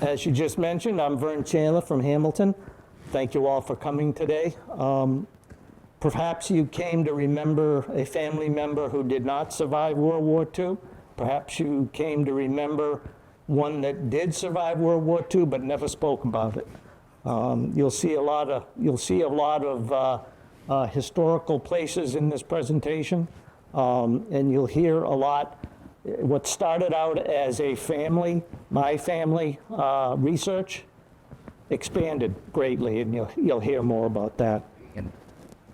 As you just mentioned, I'm Vern Chandler from Hamilton. Thank you all for coming today. Perhaps you came to remember a family member who did not survive World War II. Perhaps you came to remember one that did survive World War II but never spoke about it. You'll see a lot of historical places in this presentation, and you'll hear a lot. What started out as a family, my family research, expanded greatly, and you'll hear more about that.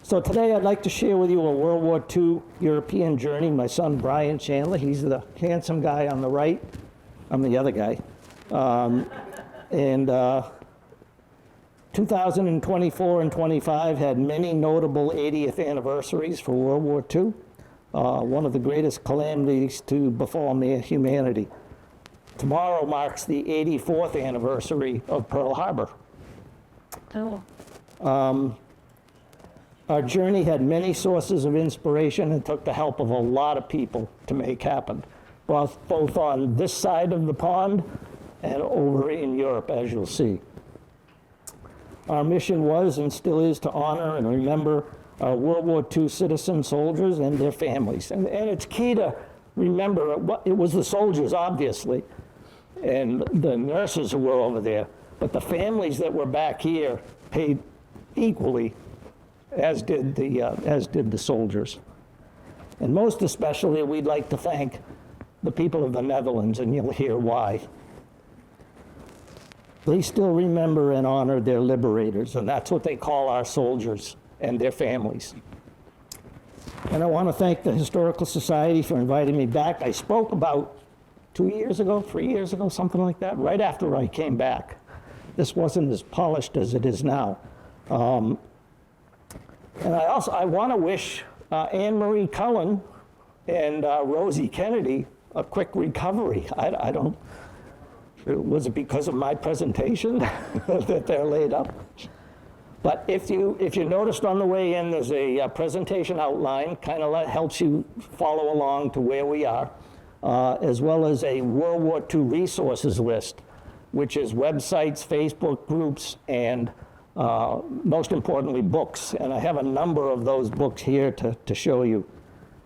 So today I'd like to share with you a World War II European journey. My son Brian Chandler, he's the handsome guy on the right. I'm the other guy. 2024 and 25 had many notable 80th anniversaries for World War II. One of the greatest calamities to befall humanity. Tomorrow marks the 84th anniversary of Pearl Harbor. Oh. Our journey had many sources of inspiration and took the help of a lot of people to make happen, both on this side of the pond and over in Europe, as you'll see. Our mission was and still is to honor and remember our World War II citizen soldiers and their families. And it's key to remember it was the soldiers, obviously, and the nurses who were over there, but the families that were back here paid equally, as did the soldiers. And most especially, we'd like to thank the people of the Netherlands, and you'll hear why. They still remember and honor their liberators, and that's what they call our soldiers and their families. And I want to thank the Historical Society for inviting me back. I spoke about 3 years ago, something like that, right after I came back. This wasn't as polished as it is now. And I want to wish Anne Marie Cullen and Rosie Kennedy a quick recovery. I don't, was it because of my presentation that they're laid up? But if you noticed on the way in, there's a presentation outline, kind of helps you follow along to where we are, as well as a World War II resources list, which is websites, Facebook groups, and most importantly, books. And I have a number of those books here to show you.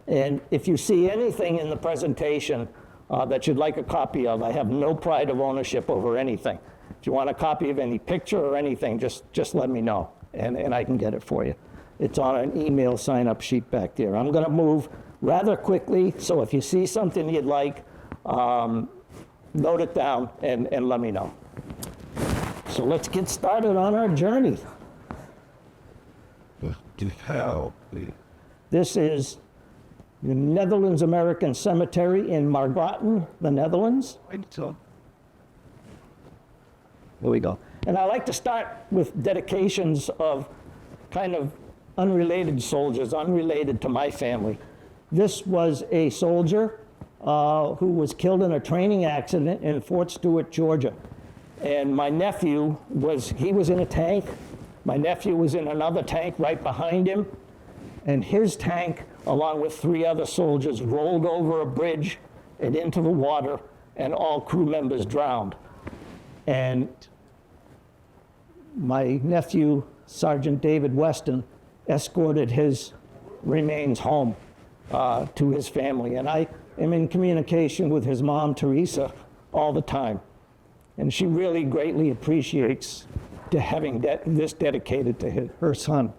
And if you see anything in the presentation that you'd like a copy of, I have no pride of ownership over anything. If you want a copy of any picture or anything, just let me know, and I can get it for you. It's on an email sign-up sheet back there. I'm going to move rather quickly, so if you see something you'd like, note it down and let me know. So let's get started on our journey. This is the Netherlands American Cemetery in Margraten, the Netherlands. There we go. And I like to start with dedications of kind of unrelated soldiers, unrelated to my family. This was a soldier who was killed in a training accident in Fort Stewart, Georgia. And my nephew was in a tank. My nephew was in another tank right behind him. And his tank, along with 3 other soldiers, rolled over a bridge and into the water, and all crew members drowned. And my nephew, Sergeant David Weston, escorted his remains home to his family. And I am in communication with his mom, Teresa, all the time. And she really greatly appreciates having this dedicated to her son.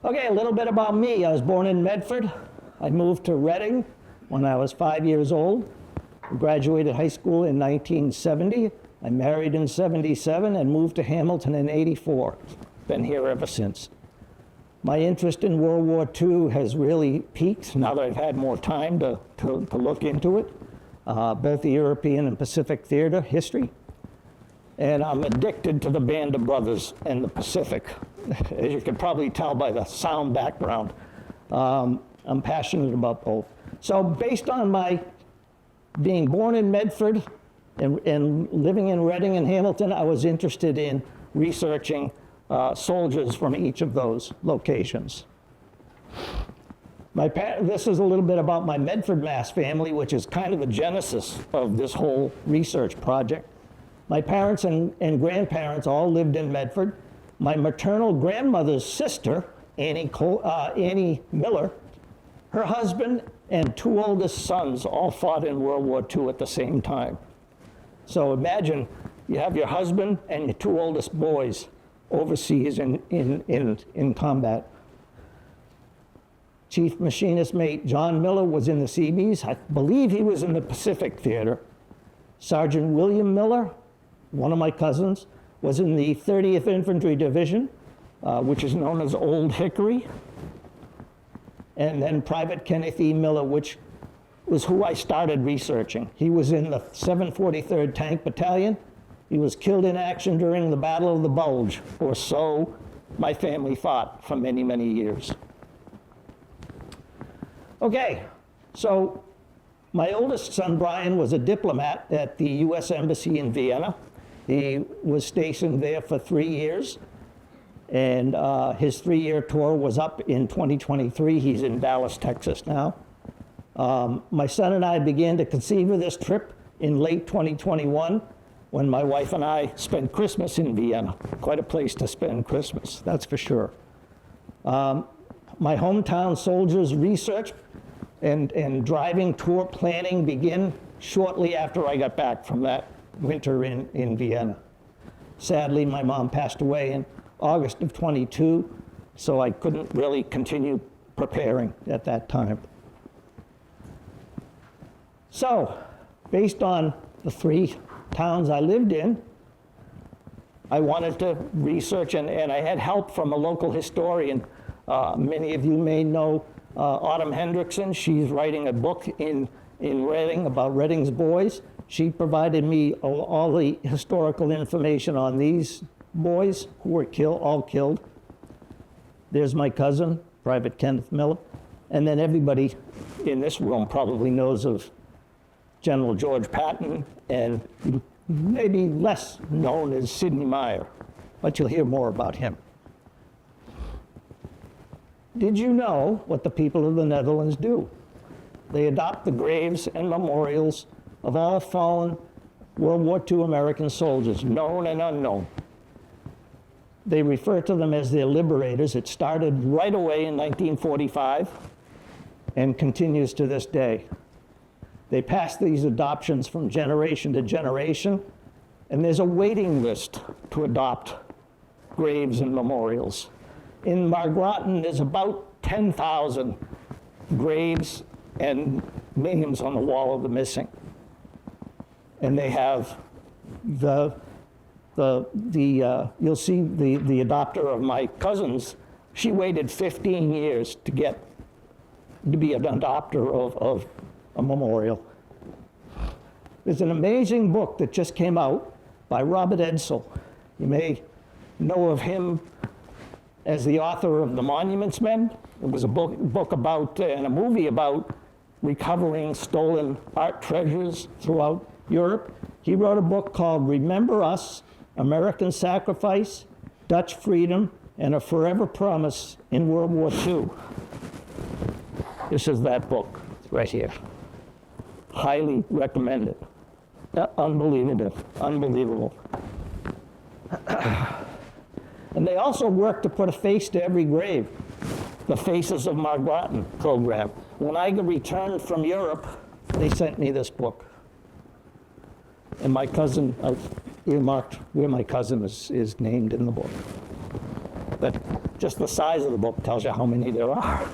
Okay, a little bit about me. I was born in Medford. I moved to Reading when I was 5 years old. I graduated high school in 1970. I married in 77 and moved to Hamilton in 84. Been here ever since. My interest in World War II has really peaked now that I've had more time to look into it, both the European and Pacific theater history. And I'm addicted to the Band of Brothers and the Pacific, as you can probably tell by the sound background. I'm passionate about both. So based on my being born in Medford and living in Reading and Hamilton, I was interested in researching soldiers from each of those locations. This is a little bit about my Medford, Mass family, which is kind of the genesis of this whole research project. My parents and grandparents all lived in Medford. My maternal grandmother's sister, Annie Miller, her husband and two oldest sons all fought in World War II at the same time. So imagine you have your husband and your two oldest boys overseas in combat. Chief Machinist Mate John Miller was in the Seabees. I believe he was in the Pacific Theater. Sergeant William Miller, one of my cousins, was in the 30th Infantry Division, which is known as Old Hickory. And then Private Kenneth E. Miller, which was who I started researching. He was in the 743rd Tank Battalion. He was killed in action during the Battle of the Bulge, or so my family thought for many, many years. Okay, so my oldest son, Brian, was a diplomat at the U.S. Embassy in Vienna. He was stationed there for 3 years, and his 3-year tour was up in 2023. He's in Dallas, Texas now. My son and I began to conceive of this trip in late 2021 when my wife and I spent Christmas in Vienna. Quite a place to spend Christmas, that's for sure. My hometown soldiers research and driving tour planning began shortly after I got back from that winter in Vienna. Sadly, my mom passed away in August of 22, so I couldn't really continue preparing at that time. So, based on the 3 towns I lived in, I wanted to research, and I had help from a local historian. Many of you may know Autumn Hendrickson. She's writing a book in Reading about Reading's boys. She provided me all the historical information on these boys who were all killed. There's my cousin, Private Kenneth Miller. And then everybody in this room probably knows of General George Patton, and maybe less known as Sidney Meyer, but you'll hear more about him. Did you know what the people of the Netherlands do? They adopt the graves and memorials of all fallen World War II American soldiers, known and unknown. They refer to them as their liberators. It started right away in 1945 and continues to this day. They pass these adoptions from generation to generation, and there's a waiting list to adopt graves and memorials. In Margraten, there's about 10,000 graves and names on the wall of the missing. And they have you'll see the adopter of my cousins, she waited 15 years to be an adopter of a memorial. There's an amazing book that just came out by Robert Edsel. You may know of him as the author of The Monuments Men. It was a book about, and a movie about recovering stolen art treasures throughout Europe. He wrote a book called Remember Us, American Sacrifice, Dutch Freedom, and a Forever Promise in World War II. This is that book right here. Highly recommended. Unbelievable. And they also work to put a face to every grave. The Faces of Margraten program. When I returned from Europe, they sent me this book. And my cousin, I've earmarked where my cousin is named in the book. But just the size of the book tells you how many there are.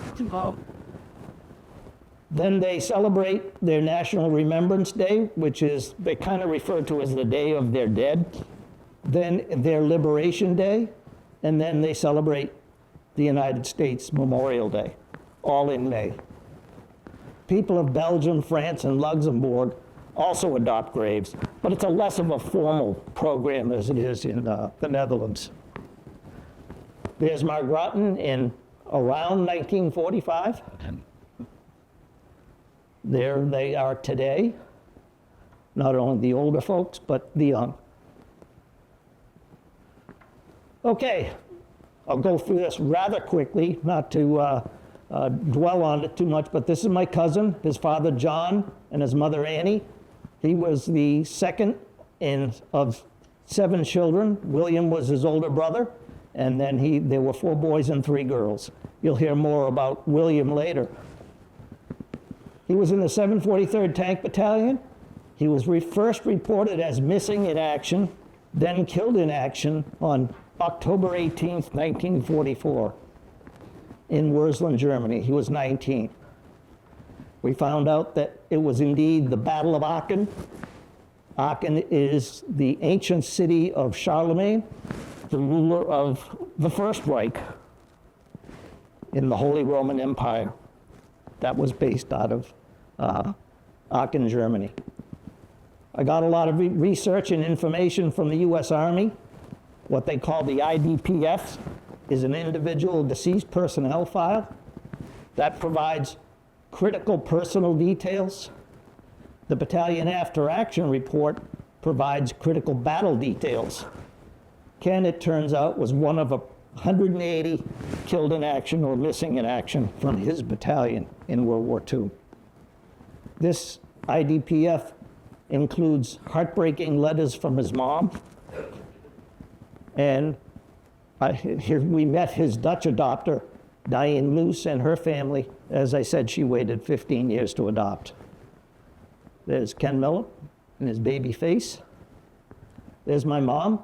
Then they celebrate their National Remembrance Day, which is, they kind of refer to as the Day of their Dead. Then their Liberation Day, and then they celebrate the United States Memorial Day, all in May. People of Belgium, France, and Luxembourg also adopt graves, but it's a less of a formal program as it is in the Netherlands. There's Margraten in around 1945. There they are today, not only the older folks, but the young. Okay, I'll go through this rather quickly, not to dwell on it too much, but this is my cousin, his father John, and his mother Annie. He was the second of 7 children. William was his older brother, and then there were 4 boys and 3 girls. You'll hear more about William later. He was in the 743rd Tank Battalion. He was first reported as missing in action, then killed in action on October 18th, 1944 in Würselen, Germany. He was 19. We found out that it was indeed the Battle of Aachen. Aachen is the ancient city of Charlemagne, the ruler of the First Reich in the Holy Roman Empire. That was based out of Aachen, Germany. I got a lot of research and information from the U.S. Army. What they call the IDPF is an individual deceased personnel file that provides critical personal details. The battalion after action report provides critical battle details. Ken, it turns out, was one of 180 killed in action or missing in action from his battalion in World War II. This IDPF includes heartbreaking letters from his mom. And here we met his Dutch adopter, Diane Loos, and her family. As I said, she waited 15 years to adopt. There's Ken Miller and his baby face. There's my mom,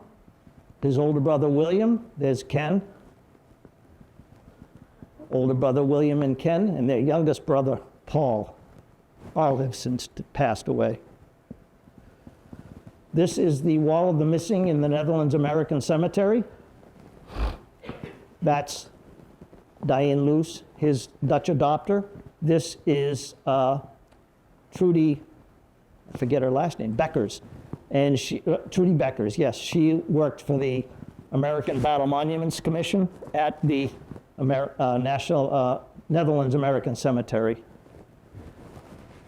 his older brother William. There's Ken, older brother William and Ken, and their youngest brother Paul. All have since passed away. This is the Wall of the Missing in the Netherlands American Cemetery. That's Diane Loos, his Dutch adopter. This is Trudy, I forget her last name, Beckers. And Trudy Beckers, yes, she worked for the American Battle Monuments Commission at the Netherlands American Cemetery.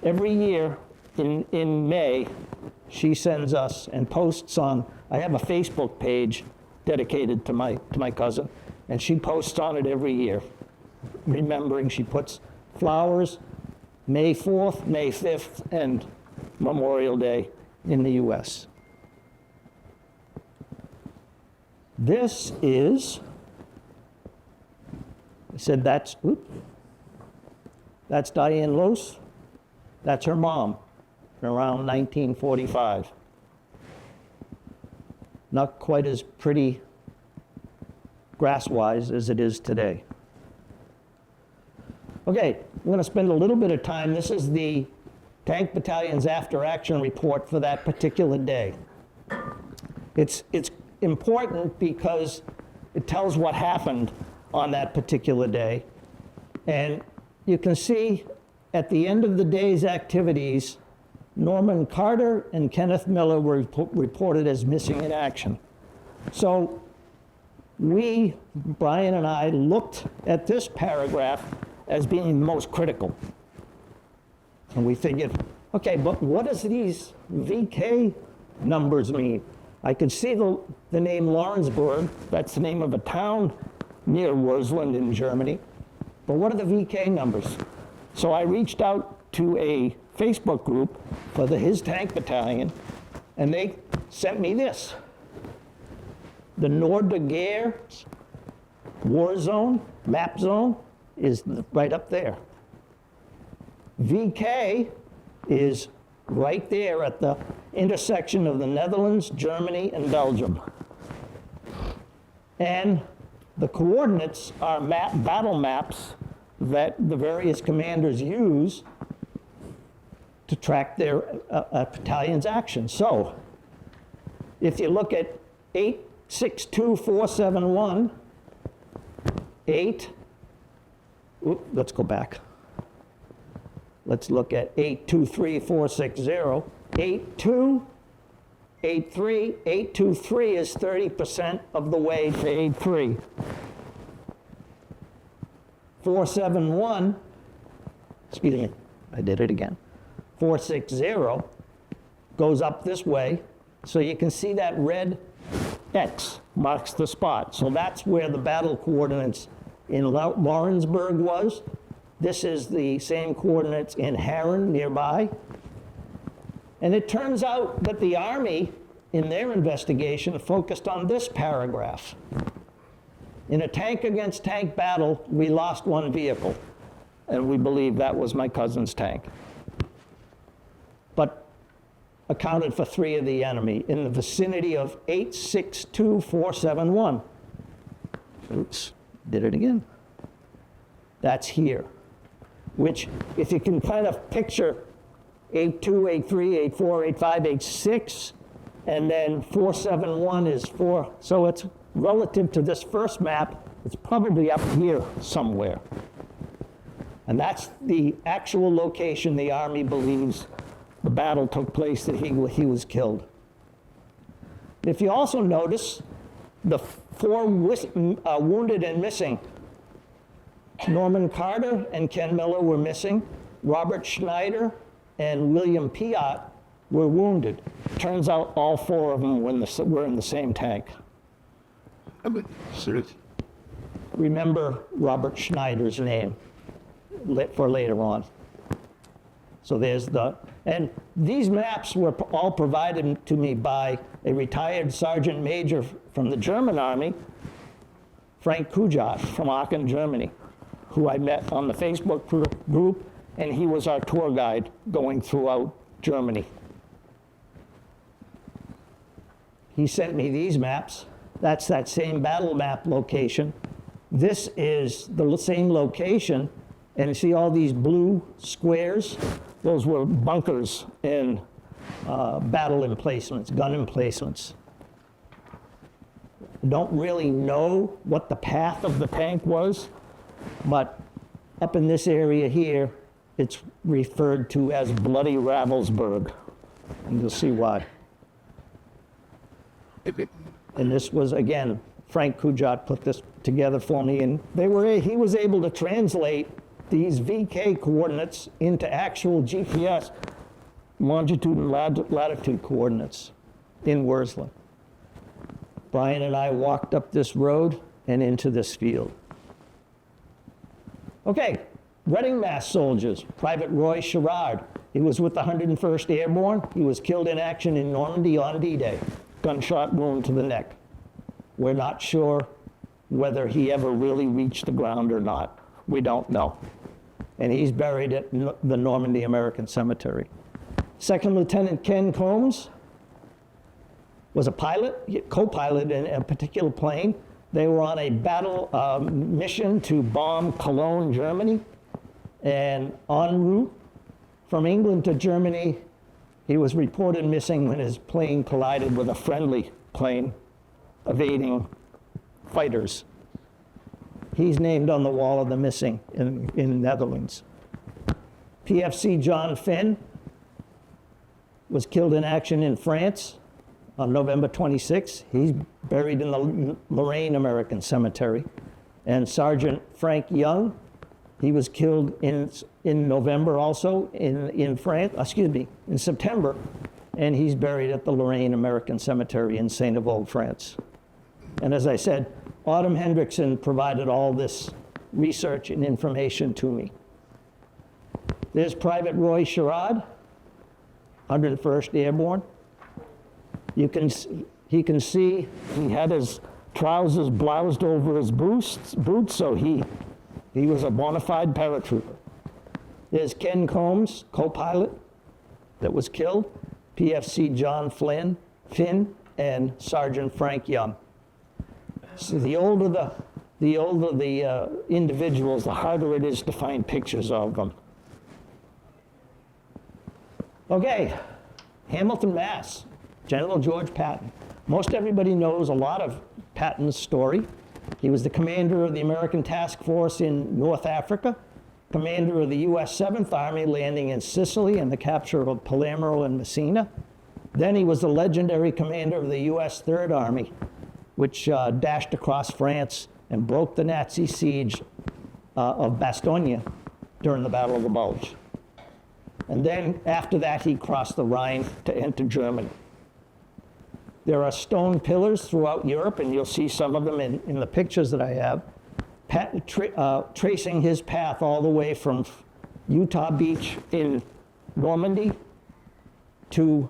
Every year in May, she sends us and posts on, I have a Facebook page dedicated to my cousin, and she posts on it every year, remembering. She puts flowers, May 4th, May 5th, and Memorial Day in the US. This is, I said that's Diane Loos. That's her mom, around 1945. Not quite as pretty grass-wise as it is today. Okay, I'm going to spend a little bit of time. This is the Tank Battalion's after-action report for that particular day. It's important because it tells what happened on that particular day. And you can see at the end of the day's activities, Norman Carter and Kenneth Miller were reported as missing in action. So Brian and I, looked at this paragraph as being the most critical. And we figured, okay, but what does these VK numbers mean? I could see the name Lawrenceburg, that's the name of a town near Würselen in Germany. But what are the VK numbers? So I reached out to a Facebook group for his tank battalion, and they sent me this. The Noordergeer war zone, map zone, is right up there. VK is right there at the intersection of the Netherlands, Germany, and Belgium. And the coordinates are battle maps that the various commanders use to track their battalion's actions. So if you look at 862471, let's go back. Let's look at 823460, 8283, 823 is 30% of the way to 83. 471, excuse me, I did it again. 460 goes up this way, so you can see that red X marks the spot. So that's where the battle coordinates in Lawrenceburg was. This is the same coordinates in Harran nearby. And it turns out that the Army, in their investigation, focused on this paragraph. In a tank against tank battle, we lost one vehicle, and we believe that was my cousin's tank. But accounted for 3 of the enemy in the vicinity of 862471. Oops, did it again. That's here, which if you can kind of picture 82, 83, 84, 85, 86, and then 471 is 4. So it's relative to this first map, it's probably up here somewhere. And that's the actual location the Army believes the battle took place, that he was killed. If you also notice, the 4 wounded and missing, Norman Carter and Ken Miller were missing, Robert Schneider and William Piatt were wounded. Turns out all 4 of them were in the same tank. Remember Robert Schneider's name for later on. So there's and these maps were all provided to me by a retired sergeant major from the German Army, Frank Kujat from Aachen, Germany, who I met on the Facebook group, and he was our tour guide going throughout Germany. He sent me these maps. That's that same battle map location. This is the same location, and you see all these blue squares? Those were bunkers and battle emplacements, gun emplacements. Don't really know what the path of the tank was, but up in this area here, it's referred to as Bloody Ravensburg, and you'll see why. And this was, again, Frank Kujat put this together for me, and he was able to translate these VK coordinates into actual GPS longitude and latitude coordinates in Worsley. Brian and I walked up this road and into this field. Okay, Reading Mass soldiers, Private Roy Sherrard. He was with the 101st Airborne. He was killed in action in Normandy on D-Day. Gunshot wound to the neck. We're not sure whether he ever really reached the ground or not. We don't know. And he's buried at the Normandy American Cemetery. Second Lieutenant Ken Combs was a pilot, co-pilot in a particular plane. They were on a battle mission to bomb Cologne, Germany. And en route from England to Germany, he was reported missing when his plane collided with a friendly plane evading fighters. He's named on the wall of the missing in the Netherlands. PFC John Finn was killed in action in France on November 26. He's buried in the Lorraine American Cemetery. And Sergeant Frank Young, he was killed in November also in France, in September, and he's buried at the Lorraine American Cemetery in Saint-Avold, France. And as I said, Autumn Hendrickson provided all this research and information to me. There's Private Roy Sherrard, 101st Airborne. He can see he had his trousers bloused over his boots, so he was a bona fide paratrooper. There's Ken Combs, co-pilot, that was killed. PFC John Finn, and Sergeant Frank Young. So the older the individuals, the harder it is to find pictures of them. Okay, Hamilton, Mass. General George Patton. Most everybody knows a lot of Patton's story. He was the commander of the American Task Force in North Africa, commander of the U.S. 7th Army landing in Sicily and the capture of Palermo and Messina. Then he was the legendary commander of the U.S. 3rd Army, which dashed across France and broke the Nazi siege of Bastogne during the Battle of the Bulge. And then after that, he crossed the Rhine to enter Germany. There are stone pillars throughout Europe, and you'll see some of them in the pictures that I have. tracing his path all the way from Utah Beach in Normandy to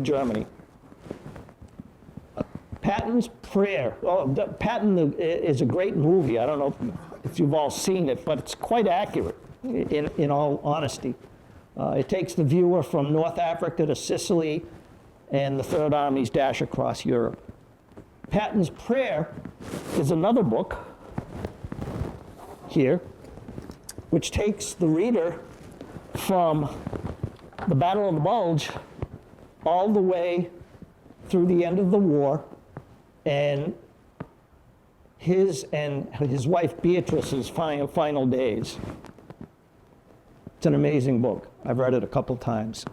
Germany. Patton's Prayer. Oh, Patton is a great movie. I don't know if you've all seen it, but it's quite accurate, in all honesty. It takes the viewer from North Africa to Sicily and the Third Army's dash across Europe. Patton's Prayer is another book here, which takes the reader from the Battle of the Bulge all the way through the end of the war and his wife Beatrice's final days. It's an amazing book. I've read it a couple times.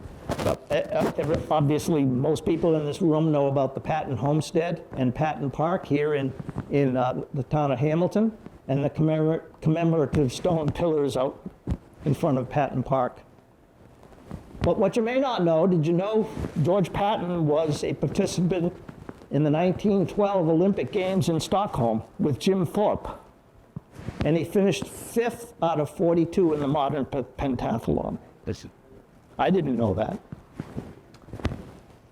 Obviously, most people in this room know about the Patton Homestead and Patton Park here in the town of Hamilton, and the commemorative stone pillars out in front of Patton Park. But what you may not know, did you know George Patton was a participant in the 1912 Olympic Games in Stockholm with Jim Thorpe? And he finished 5th out of 42 in the modern pentathlon. I didn't know that.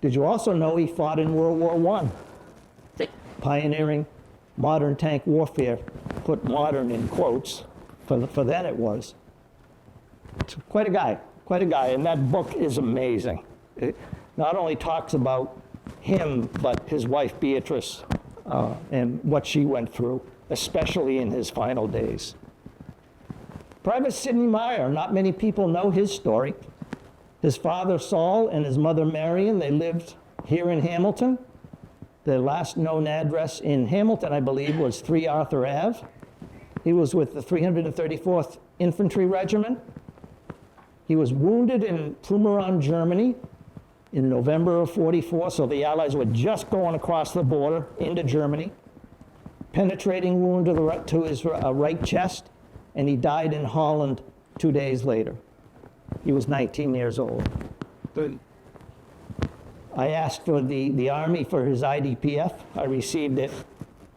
Did you also know he fought in World War I? Pioneering modern tank warfare, put modern in quotes, for then it was. It's quite a guy, and that book is amazing. It not only talks about him, but his wife Beatrice and what she went through, especially in his final days. Private Sidney Meyer, not many people know his story. His father Saul and his mother Marion, they lived here in Hamilton. Their last known address in Hamilton, I believe, was 3 Arthur Ave. He was with the 334th Infantry Regiment. He was wounded in Plumeron, Germany in November of '44, so the Allies were just going across the border into Germany. Penetrating wound to his right chest, and he died in Holland 2 days later. He was 19 years old. I asked for the Army for his IDPF. I received it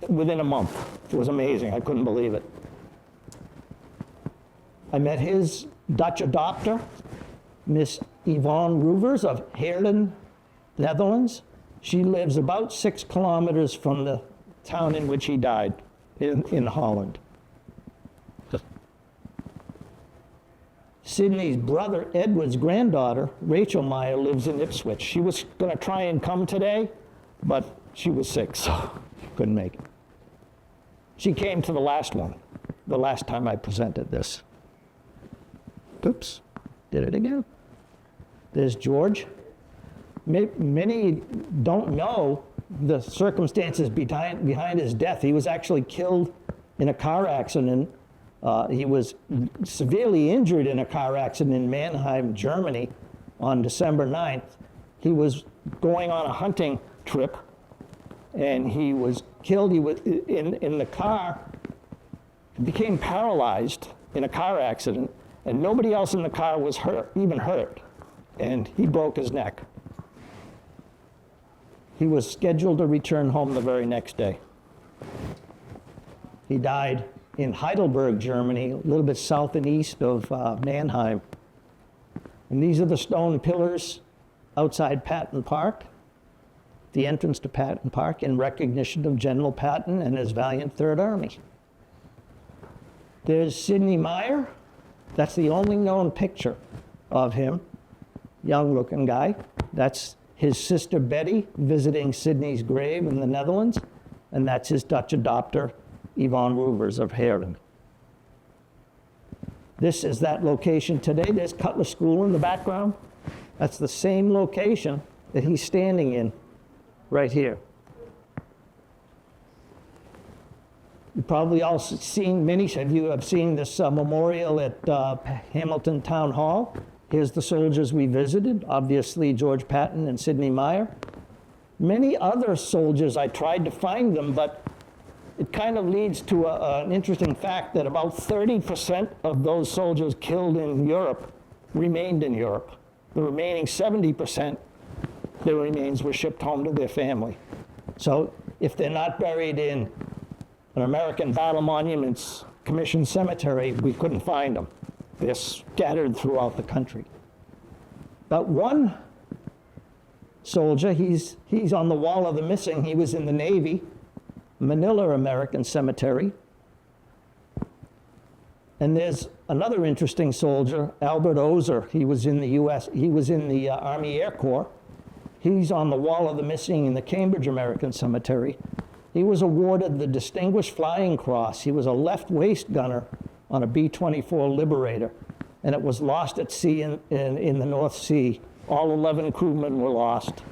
within a month. It was amazing. I couldn't believe it. I met his Dutch adopter, Miss Yvonne Roevers of Heerlen, Netherlands. She lives about 6 kilometers from the town in which he died, in Holland. Sidney's brother, Edward's granddaughter, Rachel Meyer, lives in Ipswich. She was going to try and come today, but she was sick, so she couldn't make it. She came to the last one, the last time I presented this. Oops, did it again. There's George. Many don't know the circumstances behind his death. He was actually killed in a car accident. He was severely injured in a car accident in Mannheim, Germany on December 9th. He was going on a hunting trip, and he was killed. He was in the car, became paralyzed in a car accident, and nobody else in the car was even hurt, and he broke his neck. He was scheduled to return home the very next day. He died in Heidelberg, Germany, a little bit south and east of Mannheim. And these are the stone pillars outside Patton Park, the entrance to Patton Park, in recognition of General Patton and his valiant Third Army. There's Sidney Meyer. That's the only known picture of him, young-looking guy. That's his sister Betty visiting Sidney's grave in the Netherlands, and that's his Dutch adopter, Yvonne Roevers of Heerlen. This is that location today. There's Cutler School in the background. That's the same location that he's standing in right here. You've probably all seen, many of you have seen this memorial at Hamilton Town Hall. Here's the soldiers we visited, obviously George Patton and Sidney Meyer. Many other soldiers, I tried to find them, but it kind of leads to an interesting fact that about 30% of those soldiers killed in Europe remained in Europe. The remaining 70%, their remains were shipped home to their family. So if they're not buried in an American Battle Monuments Commission cemetery, we couldn't find them. They're scattered throughout the country. But one soldier, he's on the wall of the missing. He was in the Navy, Manila American Cemetery. And there's another interesting soldier, Albert Ozer. He was in the Army Air Corps. He's on the wall of the missing in the Cambridge American Cemetery. He was awarded the Distinguished Flying Cross. He was a left waist gunner on a B-24 Liberator, and it was lost at sea in the North Sea. All 11 crewmen were lost.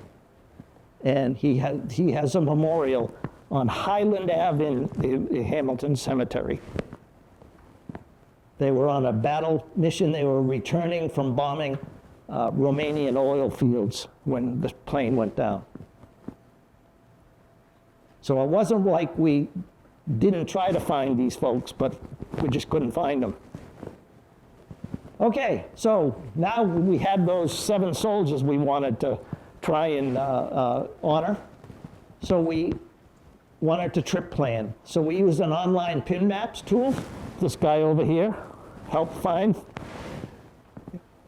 And he has a memorial on Highland Ave in the Hamilton Cemetery. They were on a battle mission. They were returning from bombing Romanian oil fields when the plane went down. So it wasn't like we didn't try to find these folks, but we just couldn't find them. Okay, so now we had those 7 soldiers we wanted to try and honor. So we wanted to trip plan. So we used an online pin maps tool. This guy over here helped find.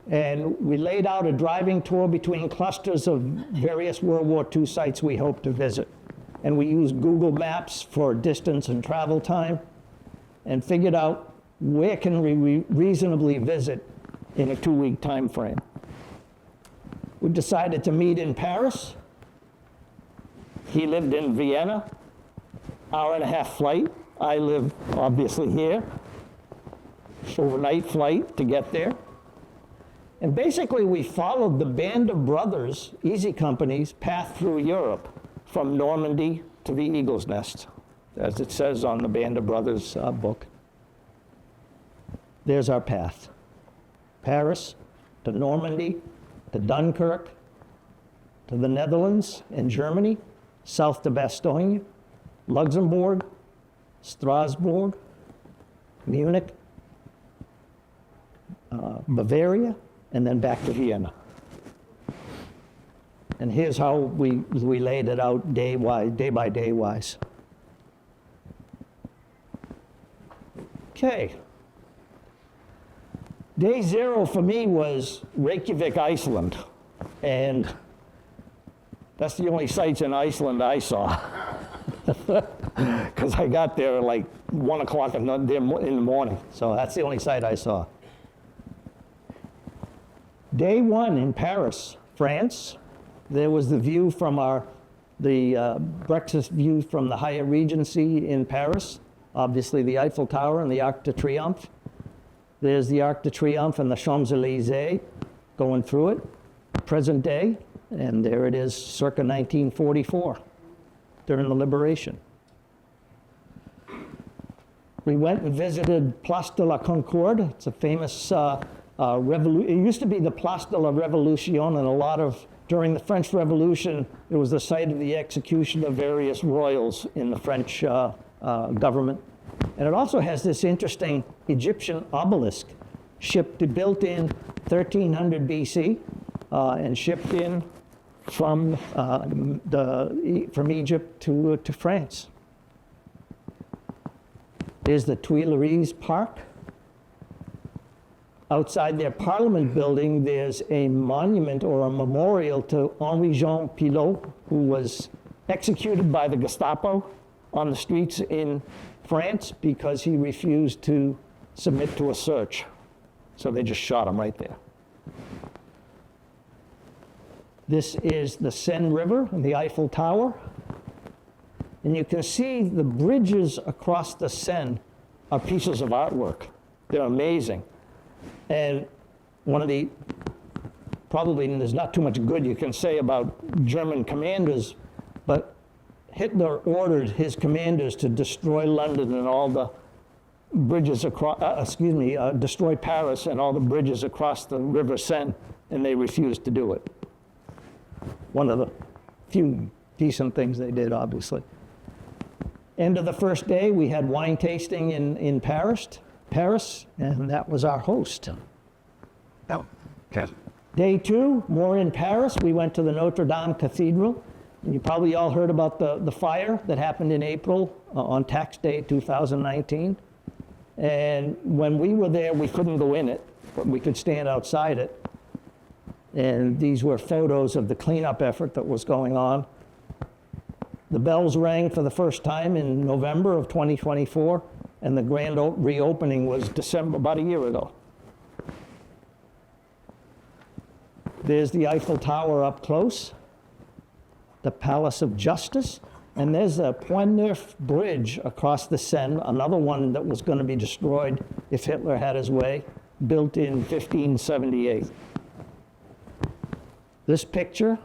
And we laid out a driving tour between clusters of various World War II sites we hope to visit. And we used Google Maps for distance and travel time and figured out where can we reasonably visit in a 2-week time frame. We decided to meet in Paris. He lived in Vienna, hour-and-a-half flight. I live obviously here, overnight flight to get there. And basically we followed the Band of Brothers, Easy Company's path through Europe from Normandy to the Eagle's Nest, as it says on the Band of Brothers book. There's our path. Paris to Normandy to Dunkirk to the Netherlands and Germany, south to Bastogne, Luxembourg, Strasbourg, Munich, Bavaria, and then back to Vienna. And here's how we laid it out day by day wise. Okay. Day 0 for me was Reykjavik, Iceland. And that's the only sights in Iceland I saw. Because I got there at like 1 o'clock in the morning. So that's the only sight I saw. Day 1 in Paris, France. There was the view from the breakfast view from the Hyatt Regency in Paris. Obviously the Eiffel Tower and the Arc de Triomphe. There's the Arc de Triomphe and the Champs-Élysées going through it, present day, and there it is circa 1944, during the liberation. We went and visited Place de la Concorde. It's a famous it used to be the Place de la Révolution, and during the French Revolution, it was the site of the execution of various royals in the French government. And it also has this interesting Egyptian obelisk built in 1300 BC and shipped in from Egypt to France. There's the Tuileries Park. Outside their Parliament building, there's a monument or a memorial to Henri-Jean Pilot, who was executed by the Gestapo on the streets in France because he refused to submit to a search. So they just shot him right there. This is the Seine River and the Eiffel Tower. And you can see the bridges across the Seine are pieces of artwork. They're amazing. And probably there's not too much good you can say about German commanders, but Hitler ordered his commanders to destroy London and all the bridges across, destroy Paris and all the bridges across the River Seine, and they refused to do it. One of the few decent things they did, obviously. End of the first day, we had wine tasting in Paris, and that was our host. Oh, okay. Day 2, more in Paris. We went to the Notre Dame Cathedral. You probably all heard about the fire that happened in April on tax day 2019. And when we were there, we couldn't go in it, but we could stand outside it. And these were photos of the cleanup effort that was going on. The bells rang for the first time in November of 2024, and the grand reopening was December, about a year ago. There's the Eiffel Tower up close, the Palace of Justice, and there's a Pont Neuf bridge across the Seine, another one that was going to be destroyed if Hitler had his way, built in 1578. This picture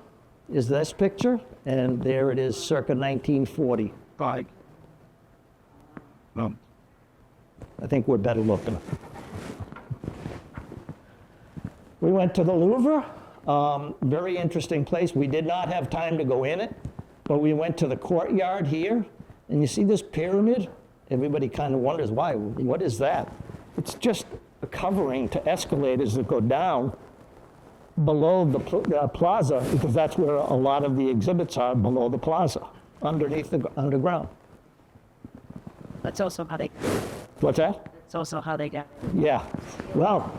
is this picture, and there it is circa 1940. Bye. No. I think we're better looking. We went to the Louvre, very interesting place. We did not have time to go in it, but we went to the courtyard here, and you see this pyramid? Everybody kind of wonders why. What is that? It's just a covering to escalators that go down below the plaza, because that's where a lot of the exhibits are, below the plaza, underneath the underground. That's also how they. What's that? It's also how they got. Yeah. Well,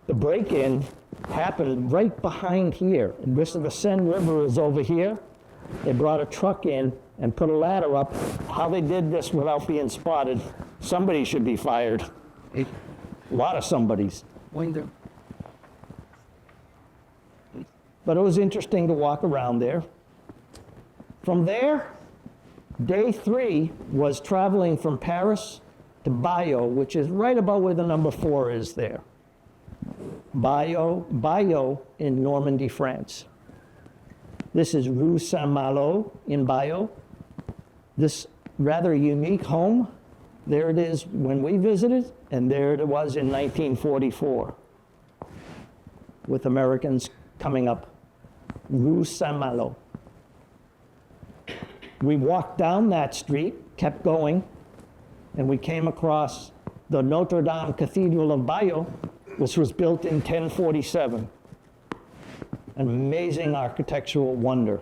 the break-in happened right behind here. And this the Seine River is over here. They brought a truck in and put a ladder up. How they did this without being spotted, somebody should be fired. A lot of somebodies. Window. But it was interesting to walk around there. From there, day 3 was traveling from Paris to Bayeux, which is right about where the number 4 is there. Bayeux in Normandy, France. This is Rue Saint-Malo in Bayeux. This rather unique home, there it is when we visited, and there it was in 1944, with Americans coming up Rue Saint-Malo. We walked down that street, kept going, and we came across the Notre Dame Cathedral of Bayeux, which was built in 1047. An amazing architectural wonder.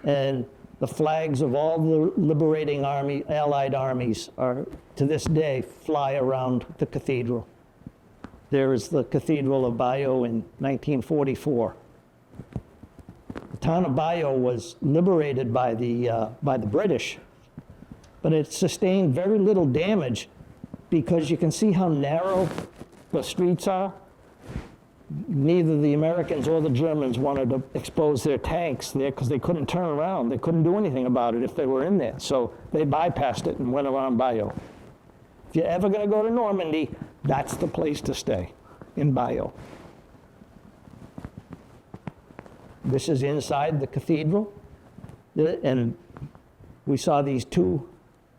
And the flags of all the liberating Allied armies are, to this day, fly around the cathedral. There is the Cathedral of Bayeux in 1944. The town of Bayeux was liberated by the British, but it sustained very little damage because you can see how narrow the streets are. Neither the Americans or the Germans wanted to expose their tanks there because they couldn't turn around. They couldn't do anything about it if they were in there. So they bypassed it and went around Bayeux. If you're ever going to go to Normandy, that's the place to stay, in Bayeux. This is inside the cathedral. And we saw these two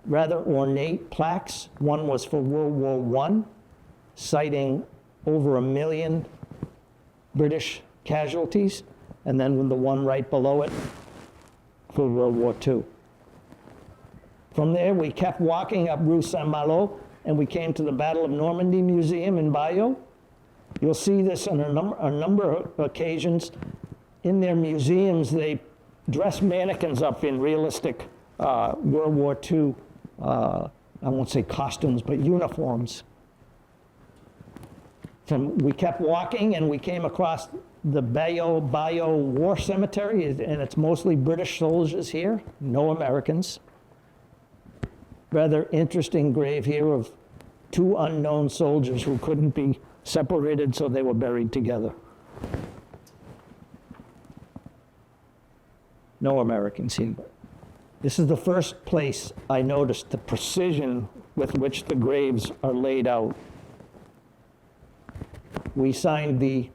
rather ornate plaques. One was for World War I, citing over 1 million British casualties, and then with the one right below it for World War II. From there, we kept walking up Rue Saint-Malo, and we came to the Battle of Normandy Museum in Bayeux. You'll see this on a number of occasions. In their museums, they dress mannequins up in realistic World War II, I won't say costumes, but uniforms. We kept walking, and we came across the Bayeux War Cemetery, and it's mostly British soldiers here, no Americans. Rather interesting grave here of 2 unknown soldiers who couldn't be separated, so they were buried together. No Americans here. This is the first place I noticed the precision with which the graves are laid out. We signed the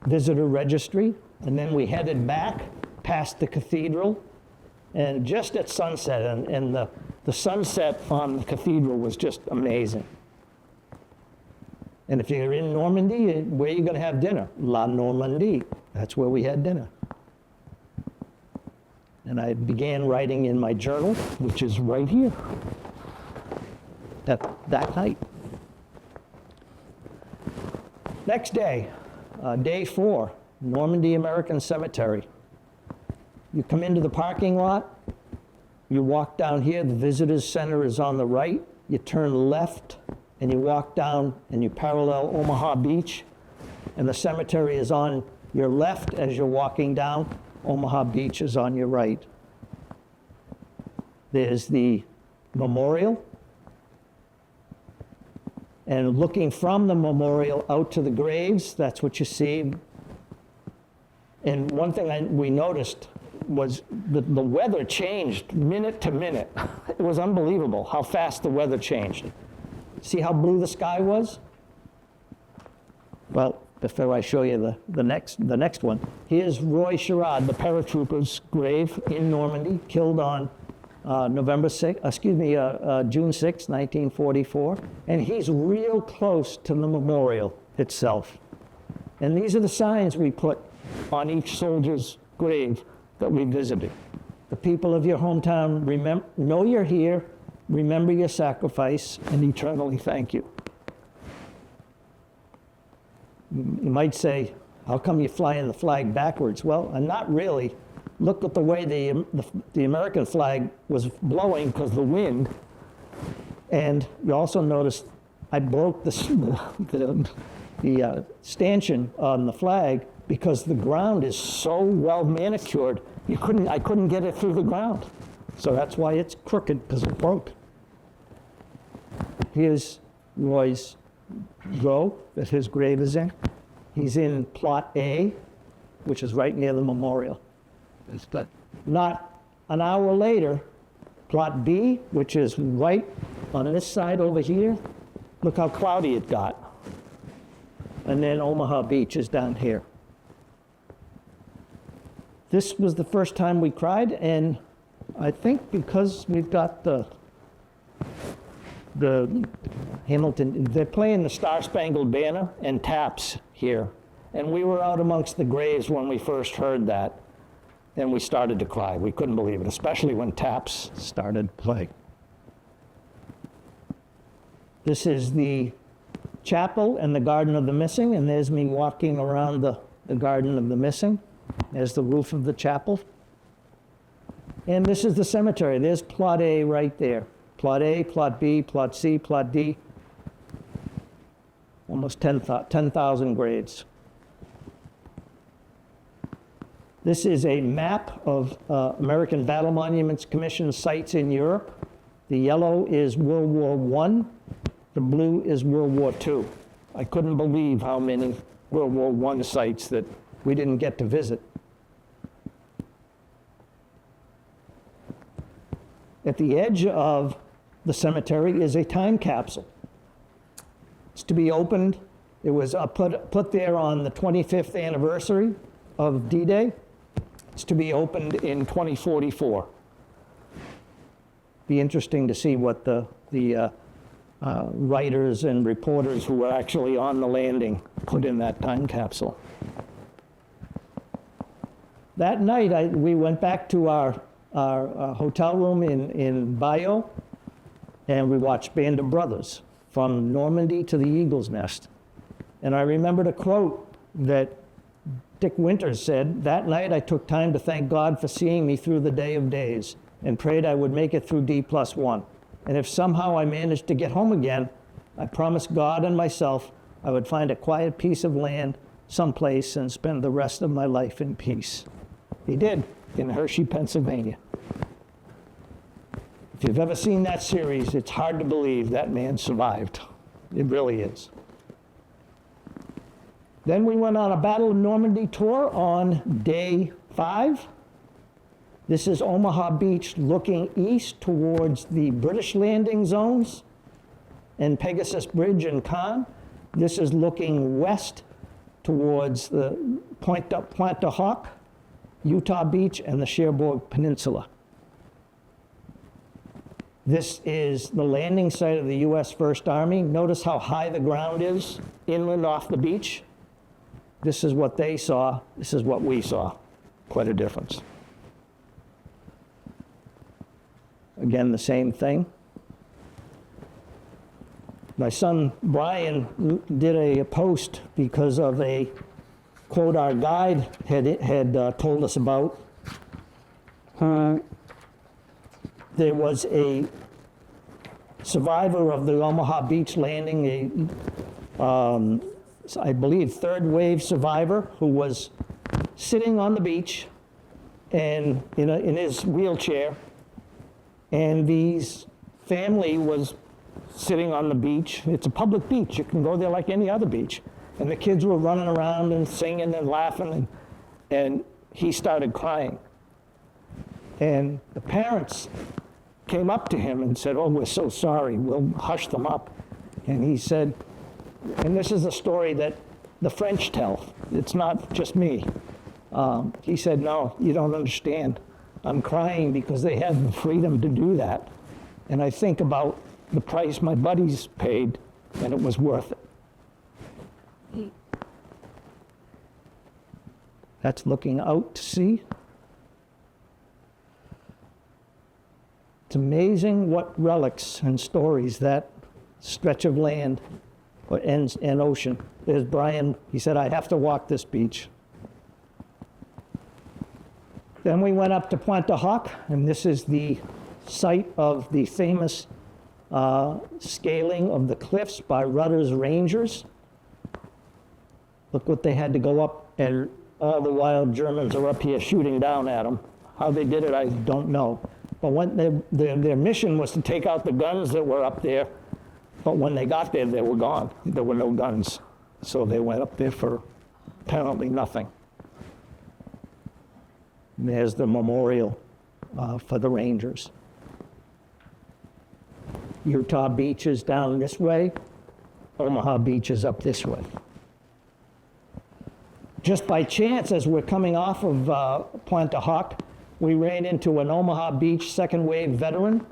visitor registry, and then we headed back past the cathedral, and just at sunset, and the sunset on the cathedral was just amazing. And if you're in Normandy, where are you going to have dinner? La Normandie. That's where we had dinner. And I began writing in my journal, which is right here, that night. Next day, day 4, Normandy American Cemetery. You come into the parking lot, you walk down here, the visitors center is on the right, you turn left, and you walk down and you parallel Omaha Beach, and the cemetery is on your left as you're walking down. Omaha Beach is on your right. There's the memorial, and looking from the memorial out to the graves, that's what you see. And one thing we noticed was the weather changed minute to minute. It was unbelievable how fast the weather changed. See how blue the sky was? Well, before I show you the next one, here's Roy Sherrod, the paratrooper's grave in Normandy, killed on June 6, 1944, and he's real close to the memorial itself. And these are the signs we put on each soldier's grave that we visited. The people of your hometown know you're here, remember your sacrifice, and eternally thank you. You might say, how come you're flying the flag backwards? Well, not really. Look at the way the American flag was blowing because of the wind. And you also notice I broke the stanchion on the flag because the ground is so well manicured, I couldn't get it through the ground. So that's why it's crooked, because it broke. Here's Roy's grove that his grave is in. He's in Plot A, which is right near the memorial. Not an hour later, Plot B, which is right on this side over here, look how cloudy it got. And then Omaha Beach is down here. This was the first time we cried, and I think because we've got the Hamilton, they're playing the Star Spangled Banner and taps here. And we were out amongst the graves when we first heard that, and we started to cry. We couldn't believe it, especially when taps started playing. This is the chapel and the Garden of the Missing, and there's me walking around the Garden of the Missing. There's the roof of the chapel. And this is the cemetery. There's Plot A right there. Plot A, Plot B, Plot C, Plot D. Almost 10,000 graves. This is a map of American Battle Monuments Commission sites in Europe. The yellow is World War I. The blue is World War II. I couldn't believe how many World War I sites that we didn't get to visit. At the edge of the cemetery is a time capsule. It's to be opened. It was put there on the 25th anniversary of D-Day. It's to be opened in 2044. Be interesting to see what the writers and reporters who were actually on the landing put in that time capsule. That night, we went back to our hotel room in Bayeux, and we watched Band of Brothers, from Normandy to the Eagle's Nest. And I remembered a quote that Dick Winters said, "That night I took time to thank God for seeing me through the day of days and prayed I would make it through D+1. And if somehow I managed to get home again, I promised God and myself I would find a quiet piece of land someplace and spend the rest of my life in peace." He did, in Hershey, Pennsylvania. If you've ever seen that series, it's hard to believe that man survived. It really is. Then we went on a Battle of Normandy tour on day 5. This is Omaha Beach looking east towards the British landing zones and Pegasus Bridge and Caen. This is looking west towards the Pointe du Hoc, Utah Beach, and the Cherbourg Peninsula. This is the landing site of the U.S. First Army. Notice how high the ground is inland off the beach. This is what they saw. This is what we saw. Quite a difference. Again, the same thing. My son Brian did a post because of a quote our guide had told us about. who there was a survivor of the Omaha Beach landing, I believe, third wave survivor who was sitting on the beach and in his wheelchair, and the family was sitting on the beach. It's a public beach. You can go there like any other beach. And the kids were running around and singing and laughing, and he started crying. And the parents came up to him and said, "Oh, we're so sorry. We'll hush them up." And he said, and this is a story that the French tell. It's not just me. He said, "No, you don't understand. I'm crying because they had the freedom to do that. And I think about the price my buddies paid, and it was worth it." That's looking out to sea. It's amazing what relics and stories that stretch of land and ocean. There's Brian. He said, "I have to walk this beach." Then we went up to Pointe du Hoc, and this is the site of the famous scaling of the cliffs by Rutter's Rangers. Look what they had to go up, and all the wild Germans are up here shooting down at them. How they did it, I don't know. But when their mission was to take out the guns that were up there, but when they got there, they were gone. There were no guns. So they went up there for apparently nothing. And there's the memorial for the Rangers. Utah Beach is down this way. Omaha Beach is up this way. Just by chance, as we're coming off of Pointe du Hoc, we ran into an Omaha Beach second wave veteran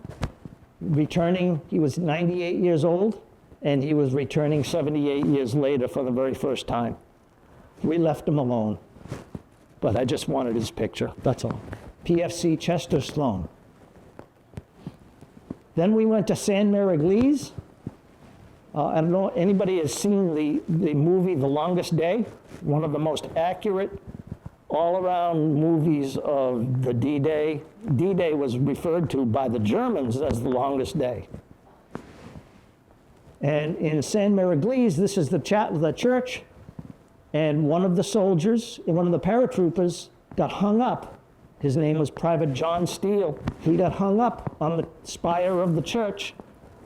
returning. He was 98 years old, and he was returning 78 years later for the very first time. We left him alone, but I just wanted his picture, that's all. PFC Chester Sloan. Then we went to San Miguel. I don't know, anybody has seen the movie The Longest Day? One of the most accurate all-around movies of the D-Day. D-Day was referred to by the Germans as the longest day. And in San Miguel, this is the church, and one of the soldiers, one of the paratroopers, got hung up. His name was Private John Steele. He got hung up on the spire of the church,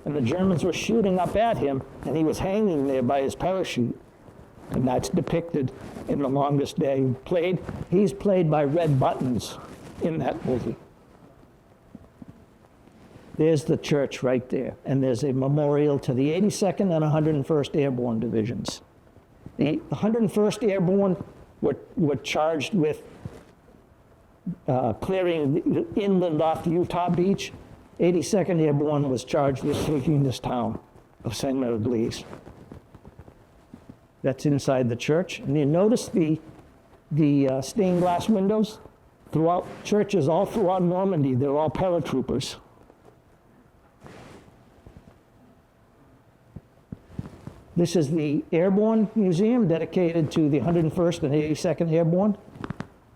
and the Germans were shooting up at him, and he was hanging there by his parachute. And that's depicted in The Longest Day. He's played by Red Buttons in that movie. There's the church right there, and there's a memorial to the 82nd and 101st Airborne Divisions. The 101st Airborne were charged with clearing the inland off Utah Beach. 82nd Airborne was charged with taking this town of San Miguel. That's inside the church. And you notice the stained glass windows throughout churches all throughout Normandy. They're all paratroopers. This is the Airborne Museum dedicated to the 101st and 82nd Airborne.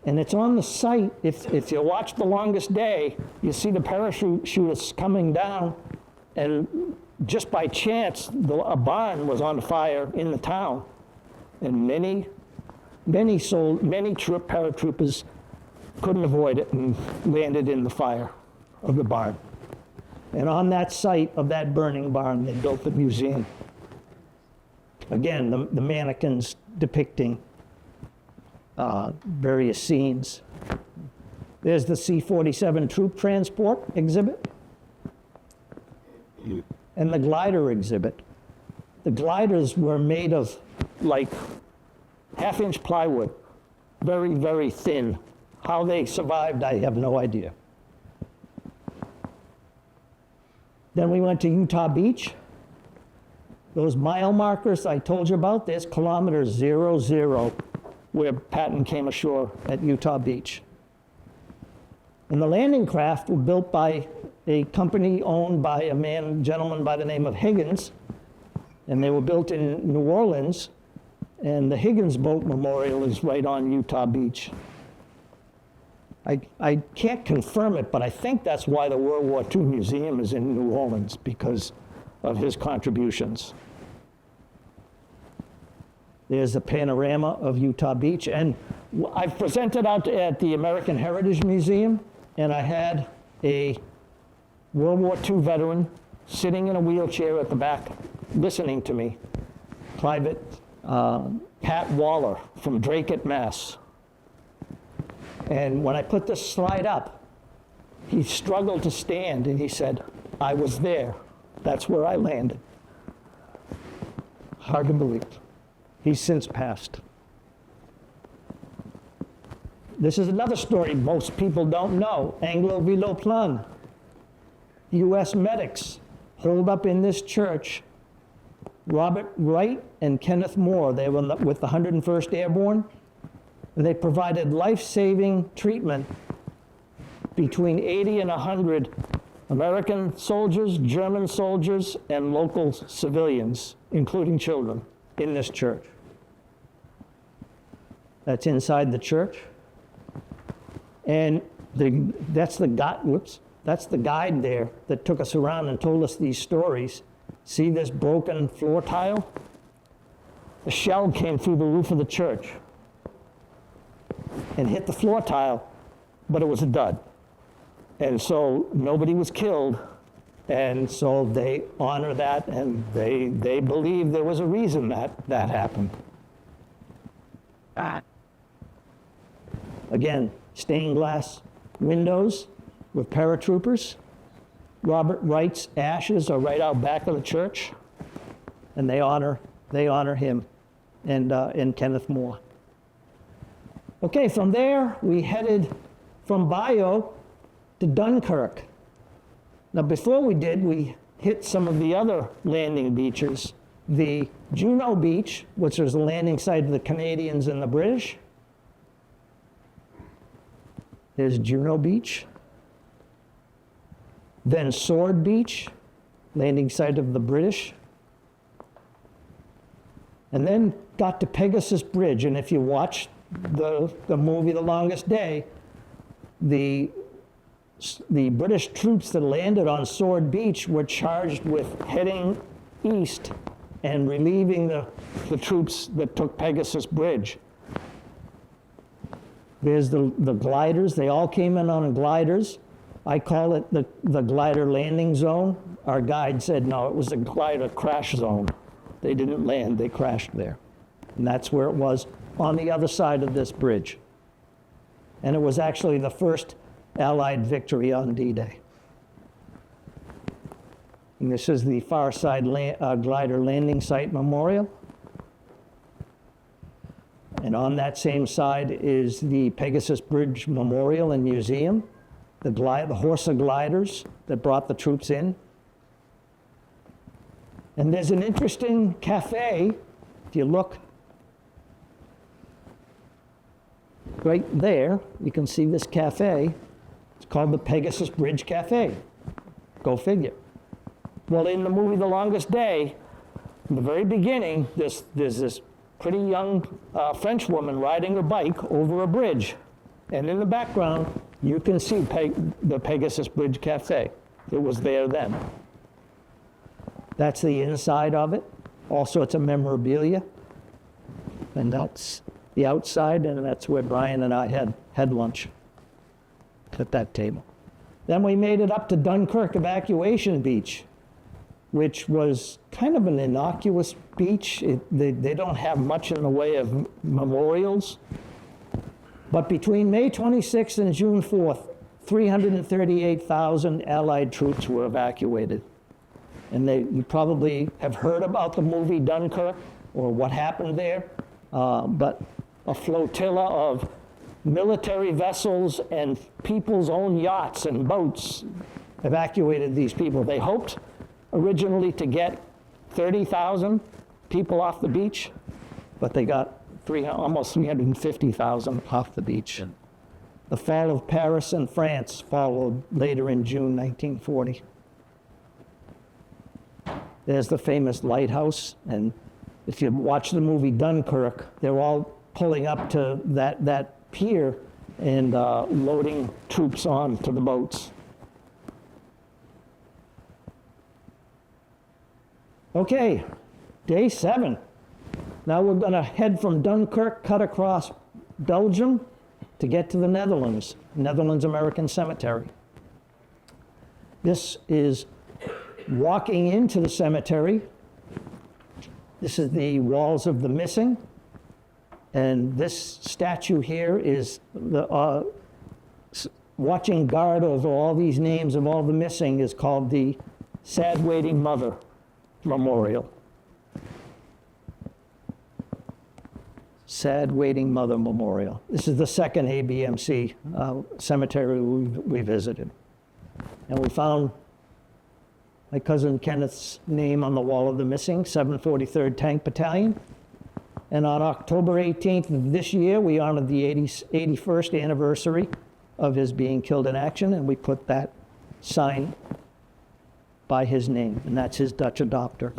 And it's on the site. If you watch The Longest Day, you see the parachutists coming down, and just by chance, a barn was on fire in the town. And many paratroopers couldn't avoid it and landed in the fire of the barn. And on that site of that burning barn, they built the museum. Again, the mannequins depicting various scenes. There's the C-47 troop transport exhibit and the glider exhibit. The gliders were made of like half-inch plywood, very, very thin. How they survived, I have no idea. Then we went to Utah Beach. Those mile markers I told you about, there's kilometer 00 where Patton came ashore at Utah Beach. And the landing craft were built by a company owned by a gentleman by the name of Higgins, and they were built in New Orleans, and the Higgins Boat Memorial is right on Utah Beach. I can't confirm it, but I think that's why the World War II Museum is in New Orleans, because of his contributions. There's a panorama of Utah Beach. And I've presented out at the American Heritage Museum, and I had a World War II veteran sitting in a wheelchair at the back listening to me, Private Pat Waller from Drake, Mass. And when I put this slide up, he struggled to stand, and he said, "I was there. That's where I landed." Hard to believe. He's since passed. This is another story most people don't know. Anglo-Villoplan. U.S. medics holed up in this church. Robert Wright and Kenneth Moore, they were with the 101st Airborne. And they provided life-saving treatment between 80 and 100 American soldiers, German soldiers, and local civilians, including children, in this church. That's inside the church. And that's the guide there that took us around and told us these stories. See this broken floor tile? A shell came through the roof of the church and hit the floor tile, but it was a dud. And so nobody was killed, and so they honor that, and they believe there was a reason that happened. Again, stained glass windows with paratroopers. Robert Wright's ashes are right out back of the church, and they honor him and Kenneth Moore. Okay, from there, we headed from Bayeux to Dunkirk. Now, before we did, we hit some of the other landing beaches. The Juno Beach, which was the landing site of the Canadians and the British. There's Juno Beach. Then Sword Beach, landing site of the British. And then got to Pegasus Bridge, and if you watch the movie The Longest Day, the British troops that landed on Sword Beach were charged with heading east and relieving the troops that took Pegasus Bridge. There's the gliders. They all came in on gliders. I call it the glider landing zone. Our guide said, no, it was a glider crash zone. They didn't land, they crashed there. And that's where it was, on the other side of this bridge. And it was actually the first Allied victory on D-Day. And this is the far side glider landing site memorial. And on that same side is the Pegasus Bridge Memorial and Museum, the Horsa gliders that brought the troops in. And there's an interesting cafe, if you look right there, you can see this cafe. It's called the Pegasus Bridge Cafe. Go figure. Well, in the movie The Longest Day, in the very beginning, there's this pretty young French woman riding her bike over a bridge. And in the background, you can see the Pegasus Bridge Cafe. It was there then. That's the inside of it. All sorts of memorabilia. And that's the outside, and that's where Brian and I had lunch at that table. Then we made it up to Dunkirk Evacuation Beach, which was kind of an innocuous beach. They don't have much in the way of memorials. But between May 26th and June 4th, 338,000 Allied troops were evacuated. And you probably have heard about the movie Dunkirk or what happened there. But a flotilla of military vessels and people's own yachts and boats evacuated these people. They hoped originally to get 30,000 people off the beach, but they got almost 350,000 off the beach. The fall of Paris and France followed later in June 1940. There's the famous lighthouse, and if you watch the movie Dunkirk, they're all pulling up to that pier, and loading troops on to the boats. Okay, day 7. Now we're going to head from Dunkirk, cut across Belgium to get to the Netherlands, Netherlands American Cemetery. This is walking into the cemetery. This is the walls of the missing. And this statue here is the watching guard over all these names of all the missing is called the Sad Waiting Mother Memorial. Sad Waiting Mother Memorial. This is the second ABMC cemetery we visited. And we found my cousin Kenneth's name on the wall of the missing, 743rd Tank Battalion. And on October 18th of this year, we honored the 81st anniversary of his being killed in action, and we put that sign by his name, and that's his Dutch adopter.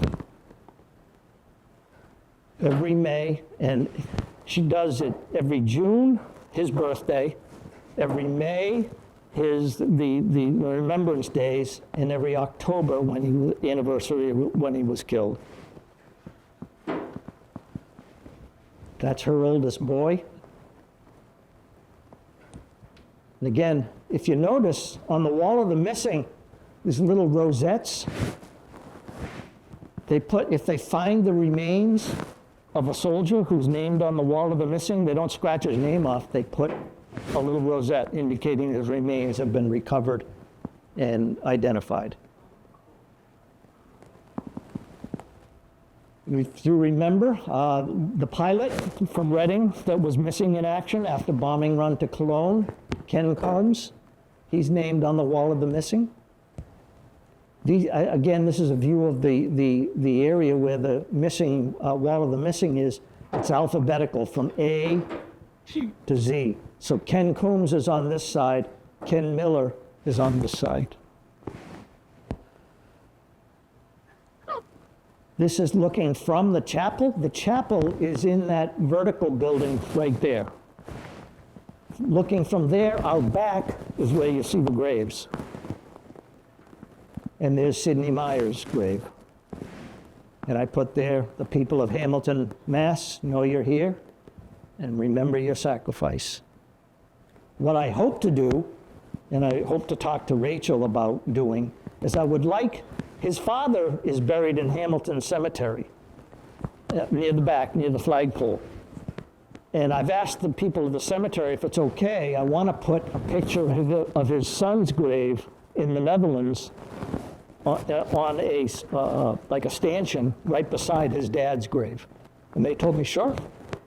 Every May, and she does it every June, his birthday, every May, the Remembrance Days, and every October anniversary when he was killed. That's her oldest boy. And again, if you notice on the wall of the missing, these little rosettes, if they find the remains of a soldier who's named on the wall of the missing, they don't scratch his name off, they put a little rosette indicating his remains have been recovered and identified. If you remember, the pilot from Reading that was missing in action after bombing run to Cologne, Ken Collins, he's named on the wall of the missing. Again, this is a view of the area where the missing wall of the missing is. It's alphabetical from A to Z. So Ken Coombs is on this side, Ken Miller is on this side. This is looking from the chapel. The chapel is in that vertical building right there. Looking from there, out back is where you see the graves. And there's Sidney Meyer's grave. And I put there, the people of Hamilton, Mass, know you're here, and remember your sacrifice. What I hope to do, and I hope to talk to Rachel about doing, is I would like, his father is buried in Hamilton Cemetery, near the back, near the flagpole. And I've asked the people of the cemetery if it's okay, I want to put a picture of his son's grave in the Netherlands on a, like a stanchion right beside his dad's grave. And they told me, sure.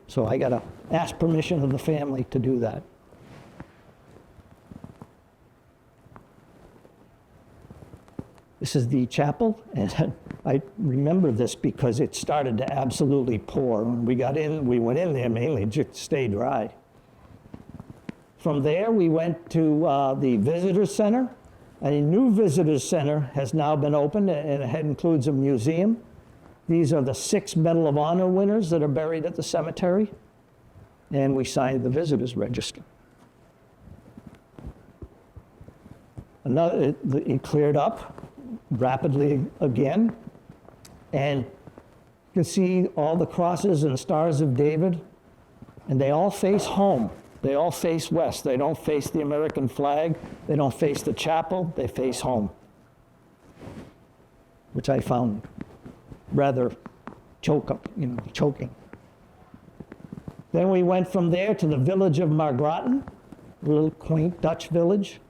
So I got to ask permission of the family to do that. This is the chapel, and I remember this because it started to absolutely pour. When we went in there mainly just to stay dry. From there, we went to the visitor center. A new visitor center has now been opened, and it includes a museum. These are the 6 Medal of Honor winners that are buried at the cemetery, and we signed the visitors register. It cleared up rapidly again, and you can see all the crosses and stars of David, and they all face home. They all face west. They don't face the American flag. They don't face the chapel. They face home, which I found rather choking. Then we went from there to the village of Margraten, a little quaint Dutch village,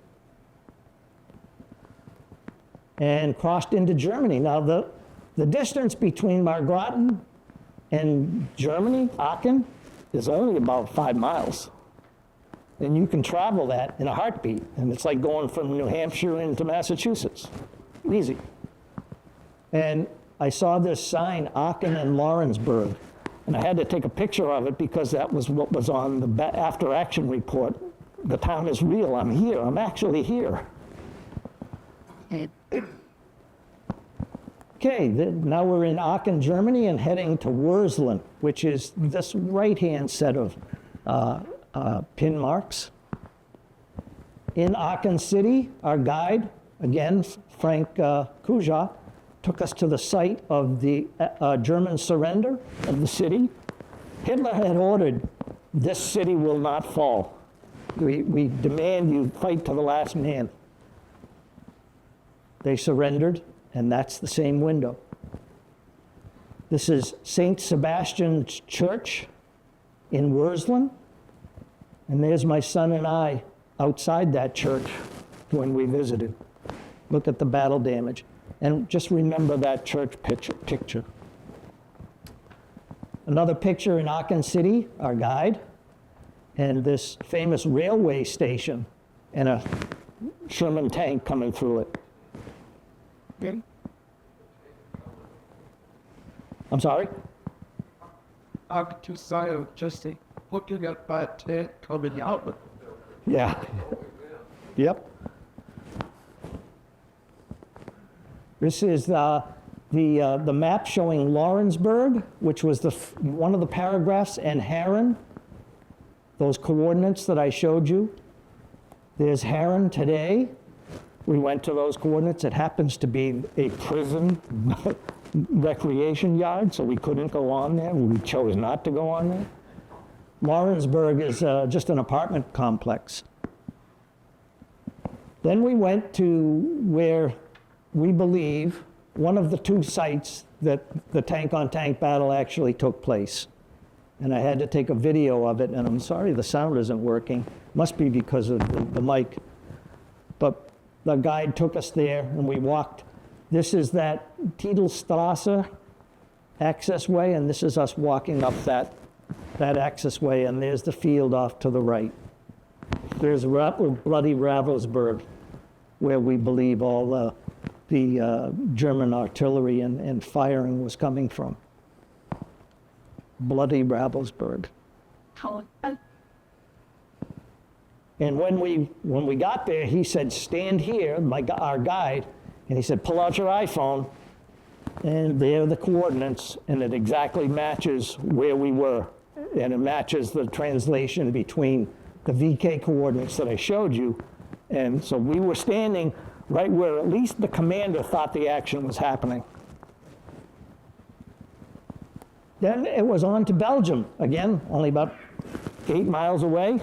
and crossed into Germany. Now, the distance between Margraten and Germany, Aachen, is only about 5 miles. And you can travel that in a heartbeat. And it's like going from New Hampshire into Massachusetts. Easy. And I saw this sign, Aachen and Lawrenceburg. And I had to take a picture of it because that was what was on the after action report. The town is real. I'm here. I'm actually here. Okay, now we're in Aachen, Germany, and heading to Würselen, which is this right-hand set of pin marks. In Aachen City, our guide, again, Frank Kuja, took us to the site of the German surrender of the city. Hitler had ordered, "This city will not fall. We demand you fight to the last man." They surrendered, and that's the same window. This is St. Sebastian's Church in Würselen, and there's my son and I outside that church when we visited. Look at the battle damage. And just remember that church picture. Another picture in Aachen City, our guide, and this famous railway station and a Sherman tank coming through it. Okay. I'm sorry? To side just looking at that tank coming out. Yeah. Yep. This is the map showing Lawrenceburg, which was one of the paragraphs, and Harran, those coordinates that I showed you. There's Harran today. We went to those coordinates. It happens to be a prison recreation yard, so we couldn't go on there. We chose not to go on there. Lawrenceburg is just an apartment complex. Then we went to where we believe one of the two sites that the tank-on-tank battle actually took place. And I had to take a video of it, and I'm sorry the sound isn't working. Must be because of the mic. But the guide took us there, and we walked. This is that Titelstrasse access way, and this is us walking up that access way, and there's the field off to the right. There's bloody Ravensburg, where we believe all the German artillery and firing was coming from. Bloody Ravensburg. And when we got there, he said, "Stand here," our guide, and he said, "Pull out your iPhone," and there are the coordinates, and it exactly matches where we were, and it matches the translation between the VK coordinates that I showed you, and so we were standing right where at least the commander thought the action was happening. Then it was on to Belgium, again, only about 8 miles away.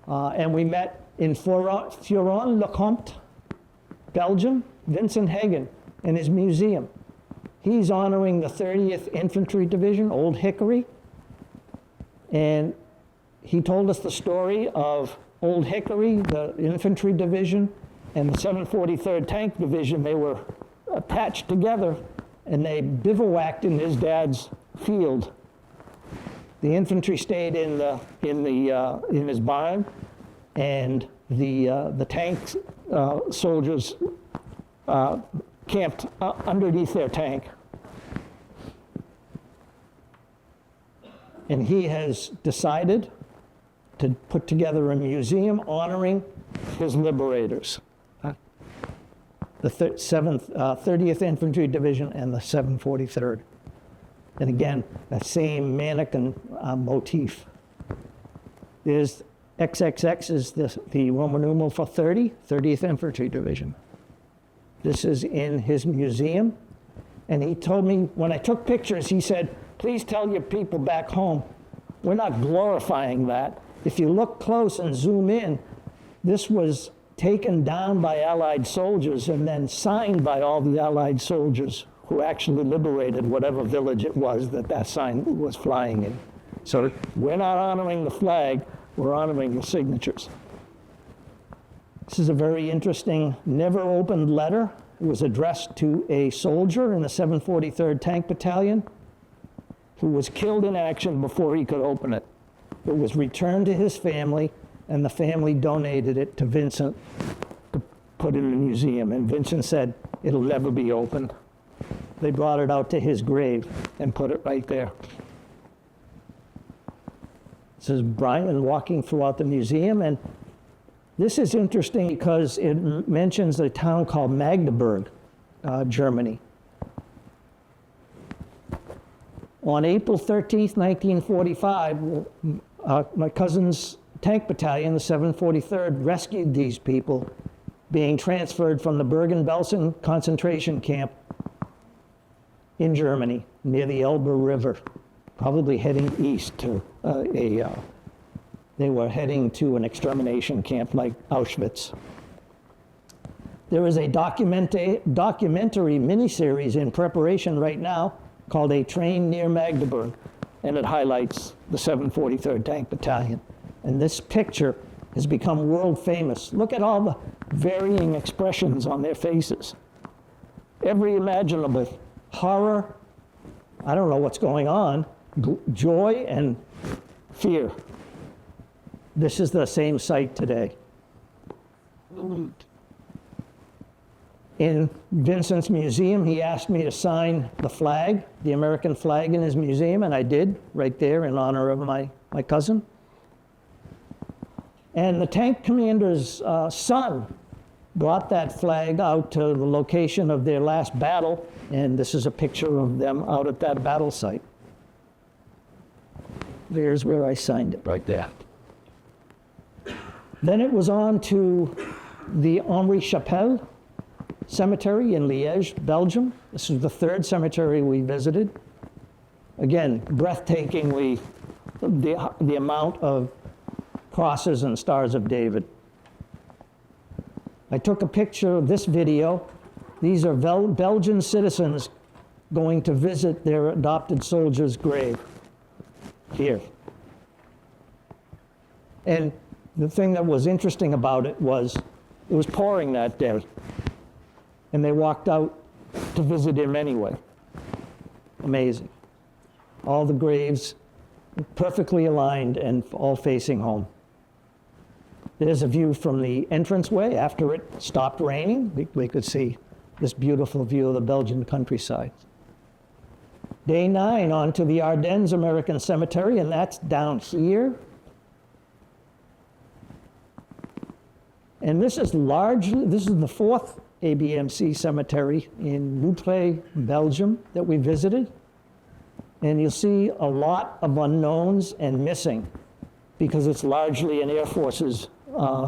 And we met in Fleuron-le-Comte, Belgium, Vincent Hagen in his museum. He's honoring the 30th Infantry Division, Old Hickory. And he told us the story of Old Hickory, the infantry division, and the 743rd Tank Division. They were attached together, and they bivouacked in his dad's field. The infantry stayed in his barn, and the tank soldiers camped underneath their tank. And he has decided to put together a museum honoring his liberators, the 30th Infantry Division and the 743rd. And again, that same mannequin motif. There's XXX is the Roman numeral for 30th Infantry Division. This is in his museum. And he told me, when I took pictures, he said, "Please tell your people back home, we're not glorifying that. If you look close and zoom in, this was taken down by Allied soldiers and then signed by all the Allied soldiers who actually liberated whatever village it was that sign was flying in. So we're not honoring the flag, we're honoring the signatures." This is a very interesting, never opened letter. It was addressed to a soldier in the 743rd Tank Battalion who was killed in action before he could open it. It was returned to his family, and the family donated it to Vincent to put in the museum. And Vincent said, "It'll never be opened." They brought it out to his grave and put it right there. This is Brian walking throughout the museum, and this is interesting because it mentions a town called Magdeburg, Germany. On April 13th, 1945, my cousin's Tank Battalion, the 743rd, rescued these people being transferred from the Bergen-Belsen concentration camp in Germany, near the Elbe River, probably heading east to they were heading to an extermination camp like Auschwitz. There is a documentary miniseries in preparation right now called A Train Near Magdeburg, and it highlights the 743rd Tank Battalion. And this picture has become world famous. Look at all the varying expressions on their faces. Every imaginable horror, I don't know what's going on, joy and fear. This is the same sight today. In Vincent's museum, he asked me to sign the flag, the American flag in his museum, and I did, right there in honor of my cousin. And the tank commander's son brought that flag out to the location of their last battle, and this is a picture of them out at that battle site. There's where I signed it, right there. Then it was on to the Henri Chapelle Cemetery in Liège, Belgium. This is the third cemetery we visited. Again, breathtakingly, the amount of crosses and stars of David. I took a picture of this video. These are Belgian citizens going to visit their adopted soldier's grave here. And the thing that was interesting about it was pouring that day, and they walked out to visit him anyway. Amazing. All the graves perfectly aligned and all facing home. There's a view from the entranceway. After it stopped raining, we could see this beautiful view of the Belgian countryside. Day 9, on to the Ardennes American Cemetery, and that's down here. And this is the fourth ABMC cemetery in Lutre, Belgium, that we visited. And you'll see a lot of unknowns and missing because it's largely an Air Force's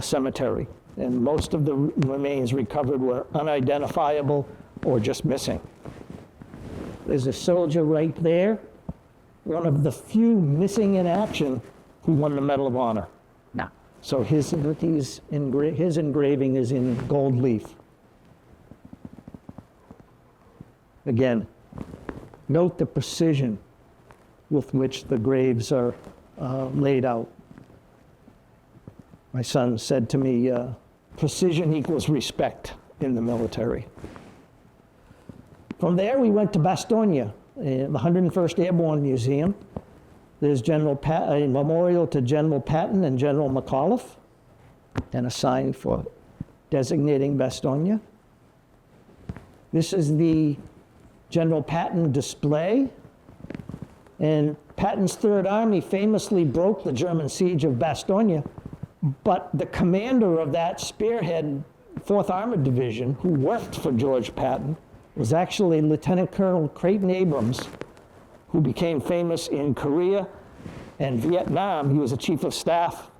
cemetery. And most of the remains recovered were unidentifiable or just missing. There's a soldier right there, one of the few missing in action who won the Medal of Honor. No. So his engraving is in gold leaf. Again, note the precision with which the graves are laid out. My son said to me, precision equals respect in the military. From there, we went to Bastogne, the 101st Airborne Museum. There's a memorial to General Patton and General McAuliffe, and a sign for designating Bastogne. This is the General Patton display. And Patton's Third Army famously broke the German siege of Bastogne, but the commander of that spearhead 4th Armored Division, who worked for George Patton, was actually Lieutenant Colonel Creighton Abrams, who became famous in Korea and Vietnam. He was a chief of staff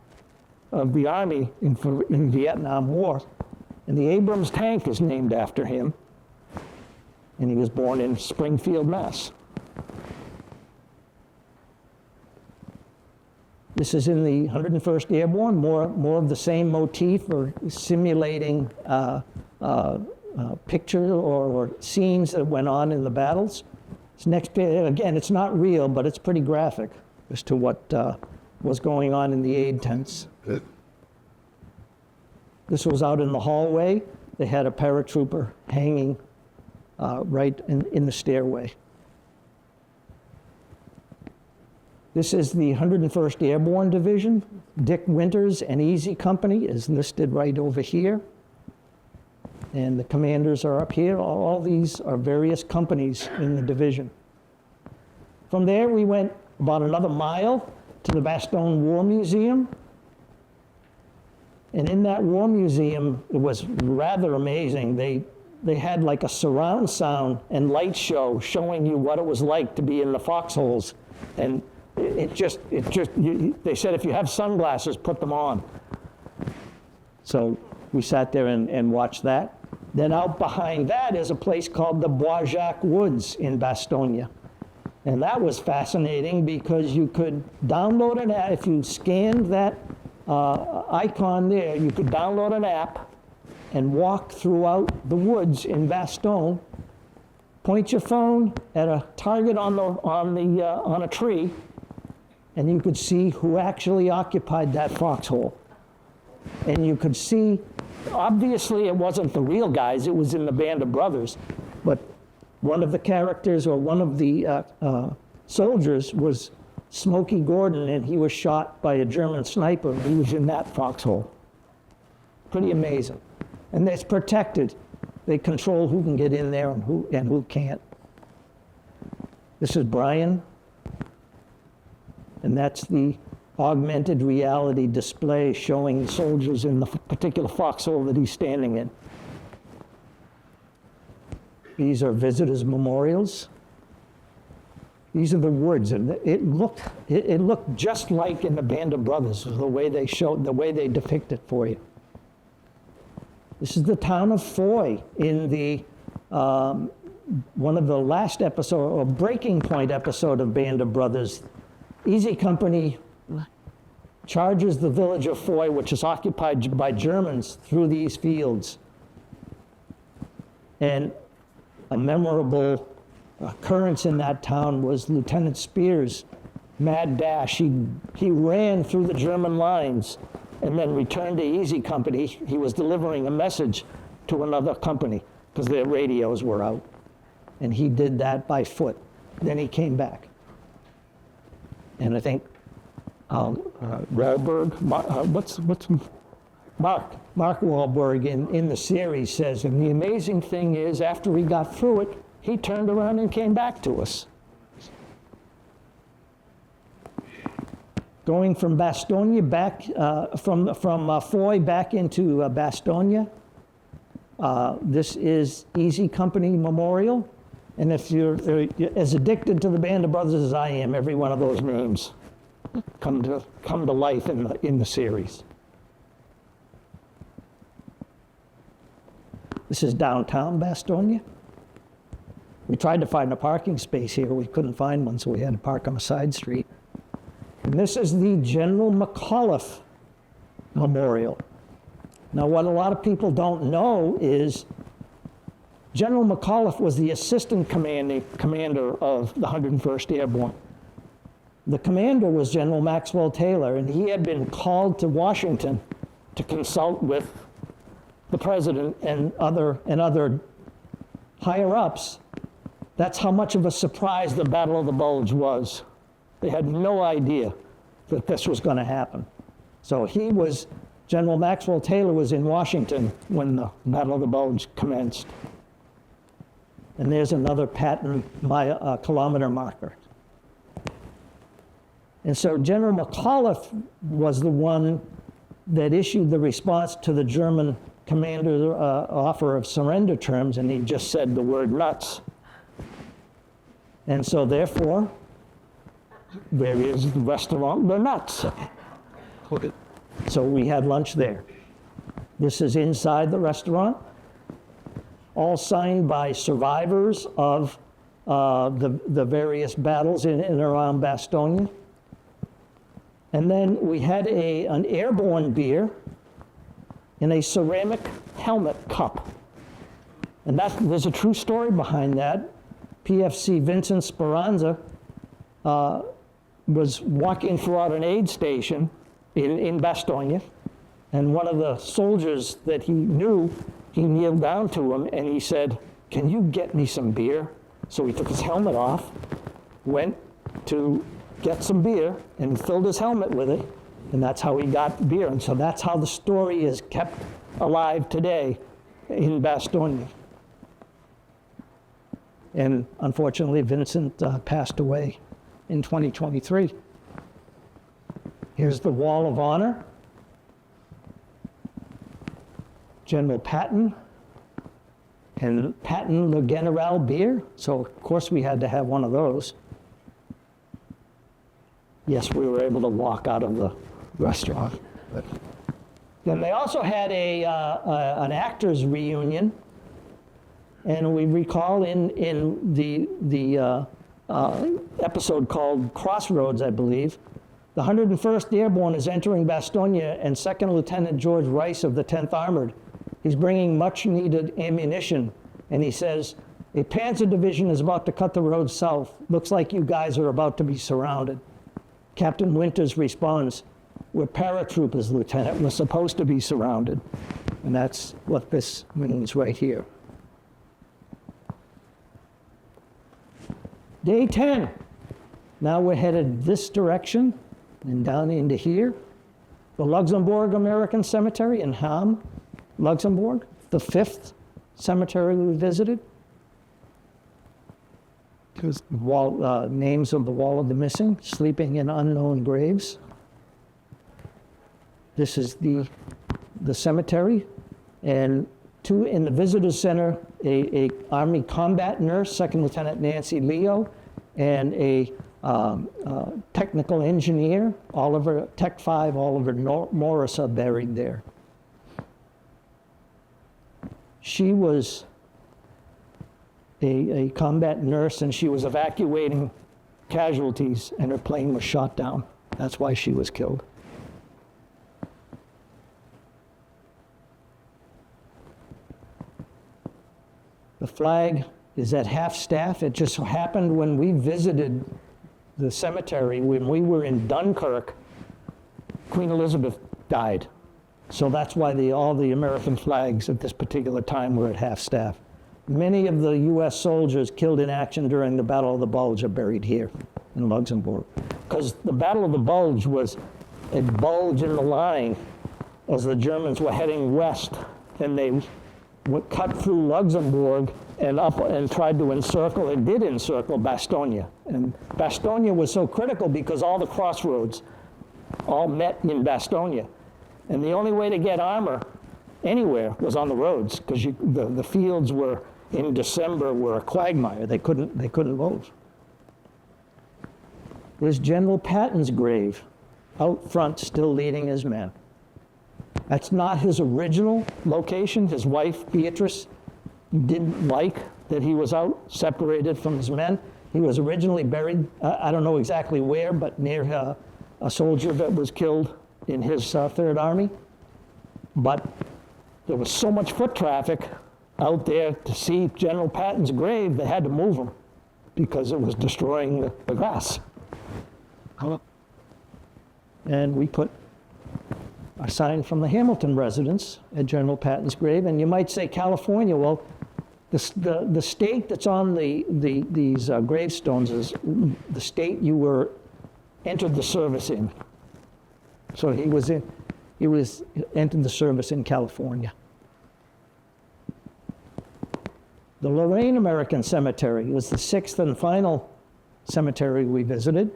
of the Army in Vietnam War. And the Abrams tank is named after him. And he was born in Springfield, Mass. This is in the 101st Airborne, more of the same motif or simulating picture or scenes that went on in the battles. This next page, again, it's not real, but it's pretty graphic as to what was going on in the aid tents. This was out in the hallway. They had a paratrooper hanging right in the stairway. This is the 101st Airborne Division. Dick Winters and Easy Company is listed right over here. And the commanders are up here. All these are various companies in the division. From there, we went about another mile to the Bastogne War Museum. And in that War Museum, it was rather amazing. They had like a surround sound and light show showing you what it was like to be in the foxholes. And They said if you have sunglasses, put them on. So we sat there and watched that. Then out behind that is a place called the Bois-Jacques Woods in Bastogne. And that was fascinating because you could download an app. If you scanned that icon there, you could download an app and walk throughout the woods in Bastogne, point your phone at a target on a tree, and you could see who actually occupied that foxhole. And you could see, obviously it wasn't the real guys, it was in the Band of Brothers, but one of the characters or one of the soldiers was Smokey Gordon, and he was shot by a German sniper. He was in that foxhole. Pretty amazing. And it's protected. They control who can get in there and who can't. This is Brian, and that's the augmented reality display showing soldiers in the particular foxhole that he's standing in. These are visitors' memorials. These are the woods, and it looked just like in the Band of Brothers, the way they depict it for you. This is the town of Foy in the one of the last episode, or breaking point episode of Band of Brothers. Easy Company charges the village of Foy, which is occupied by Germans, through these fields. And a memorable occurrence in that town was Lieutenant Spears' mad dash. He ran through the German lines and then returned to Easy Company. He was delivering a message to another company because their radios were out. And he did that by foot. Then he came back. And I think Wahlberg, Mark Wahlberg in the series says, and the amazing thing is, after he got through it, he turned around and came back to us. Going from Bastogne back, from Foy back into Bastogne, this is Easy Company Memorial. And if you're as addicted to the Band of Brothers as I am, every one of those names come to life in the series. This is downtown Bastogne. We tried to find a parking space here. We couldn't find one, so we had to park on a side street. And this is the General McAuliffe Memorial. Now, what a lot of people don't know is General McAuliffe was the assistant commander of the 101st Airborne. The commander was General Maxwell Taylor, and he had been called to Washington to consult with the president and other higher-ups. That's how much of a surprise the Battle of the Bulge was. They had no idea that this was going to happen. So General Maxwell Taylor was in Washington when the Battle of the Bulge commenced. And there's another Patton kilometer marker. And so General McAuliffe was the one that issued the response to the German commander's offer of surrender terms, and he just said the word nuts. And so therefore, there is the restaurant, the Nuts. So we had lunch there. This is inside the restaurant, all signed by survivors of the various battles in and around Bastogne. And then we had an airborne beer in a ceramic helmet cup. And there's a true story behind that. PFC Vincent Speranza was walking throughout an aid station in Bastogne, and one of the soldiers that he knew, he kneeled down to him and he said, "Can you get me some beer?" So he took his helmet off, went to get some beer, and filled his helmet with it, and that's how he got beer. And so that's how the story is kept alive today in Bastogne. And unfortunately, Vincent passed away in 2023. Here's the Wall of Honor. General Patton and Patton Le General beer. So of course we had to have one of those. yes, we were able to walk out of the restaurant. Then they also had an actors reunion, and we recall in the episode called Crossroads, I believe, the 101st Airborne is entering Bastogne, and Second Lieutenant George Rice of the 10th Armored, he's bringing much-needed ammunition, and he says, a Panzer division is about to cut the road south. Looks like you guys are about to be surrounded. Captain Winters responds, we're paratroopers, Lieutenant. We're supposed to be surrounded. And that's what this means right here. Day 10. Now we're headed this direction and down into here. The Luxembourg American Cemetery in Ham, Luxembourg, the 5th cemetery we visited. Names of the Wall of the Missing, sleeping in unknown graves. This is the cemetery, and in the visitor center, a Army combat nurse, Second Lieutenant Nancy Leo, and a technical engineer, Tech 5 Oliver Morris, are buried there. She was a combat nurse, and she was evacuating casualties, and her plane was shot down. That's why she was killed. The flag is at half-staff. It just so happened when we visited the cemetery, when we were in Dunkirk, Queen Elizabeth died. So that's why all the American flags at this particular time were at half-staff. Many of the U.S. soldiers killed in action during the Battle of the Bulge are buried here in Luxembourg. Because the Battle of the Bulge was a bulge in the line as the Germans were heading west, and they cut through Luxembourg and up and tried to encircle, and did encircle Bastogne. And Bastogne was so critical because all the crossroads all met in Bastogne. And the only way to get armor anywhere was on the roads, because the fields were in December were a quagmire. They couldn't move. There's General Patton's grave out front, still leading his men. That's not his original location. His wife, Beatrice, didn't like that he was out, separated from his men. He was originally buried, I don't know exactly where, but near a soldier that was killed in his Third Army. But there was so much foot traffic out there to see General Patton's grave, they had to move him because it was destroying the grass. And we put a sign from the Hamilton residence at General Patton's grave. And you might say, California, well, the state that's on these gravestones is the state you entered the service in. So he entered the service in California. The Lorraine American Cemetery was the 6th and final cemetery we visited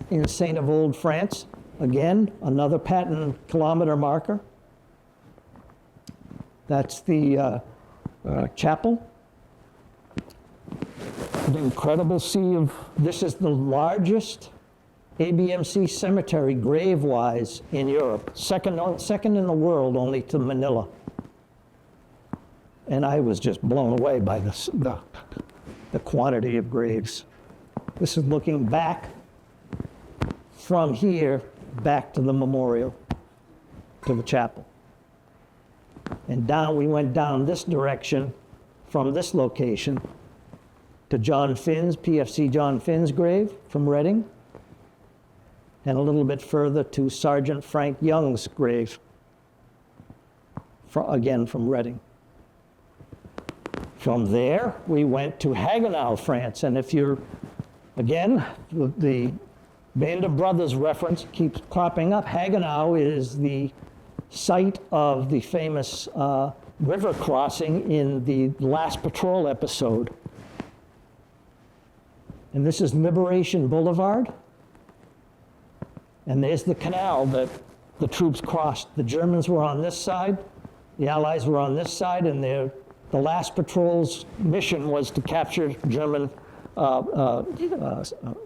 in Saint-Avold, France. Again, another Patton kilometer marker. That's the chapel. An incredible sea of, this is the largest ABMC cemetery grave-wise in Europe. Second in the world, only to Manila. And I was just blown away by the quantity of graves. This is looking back from here, back to the memorial, to the chapel. And down, we went down this direction from this location to John Finn's, PFC John Finn's grave from Reading, and a little bit further to Sergeant Frank Young's grave, again from Reading. From there, we went to Haguenau, France, and if you're, again, the Band of Brothers reference keeps cropping up. Haguenau is the site of the famous river crossing in the Last Patrol episode. And this is Liberation Boulevard. And there's the canal that the troops crossed. The Germans were on this side, the Allies were on this side, and the Last Patrol's mission was to capture German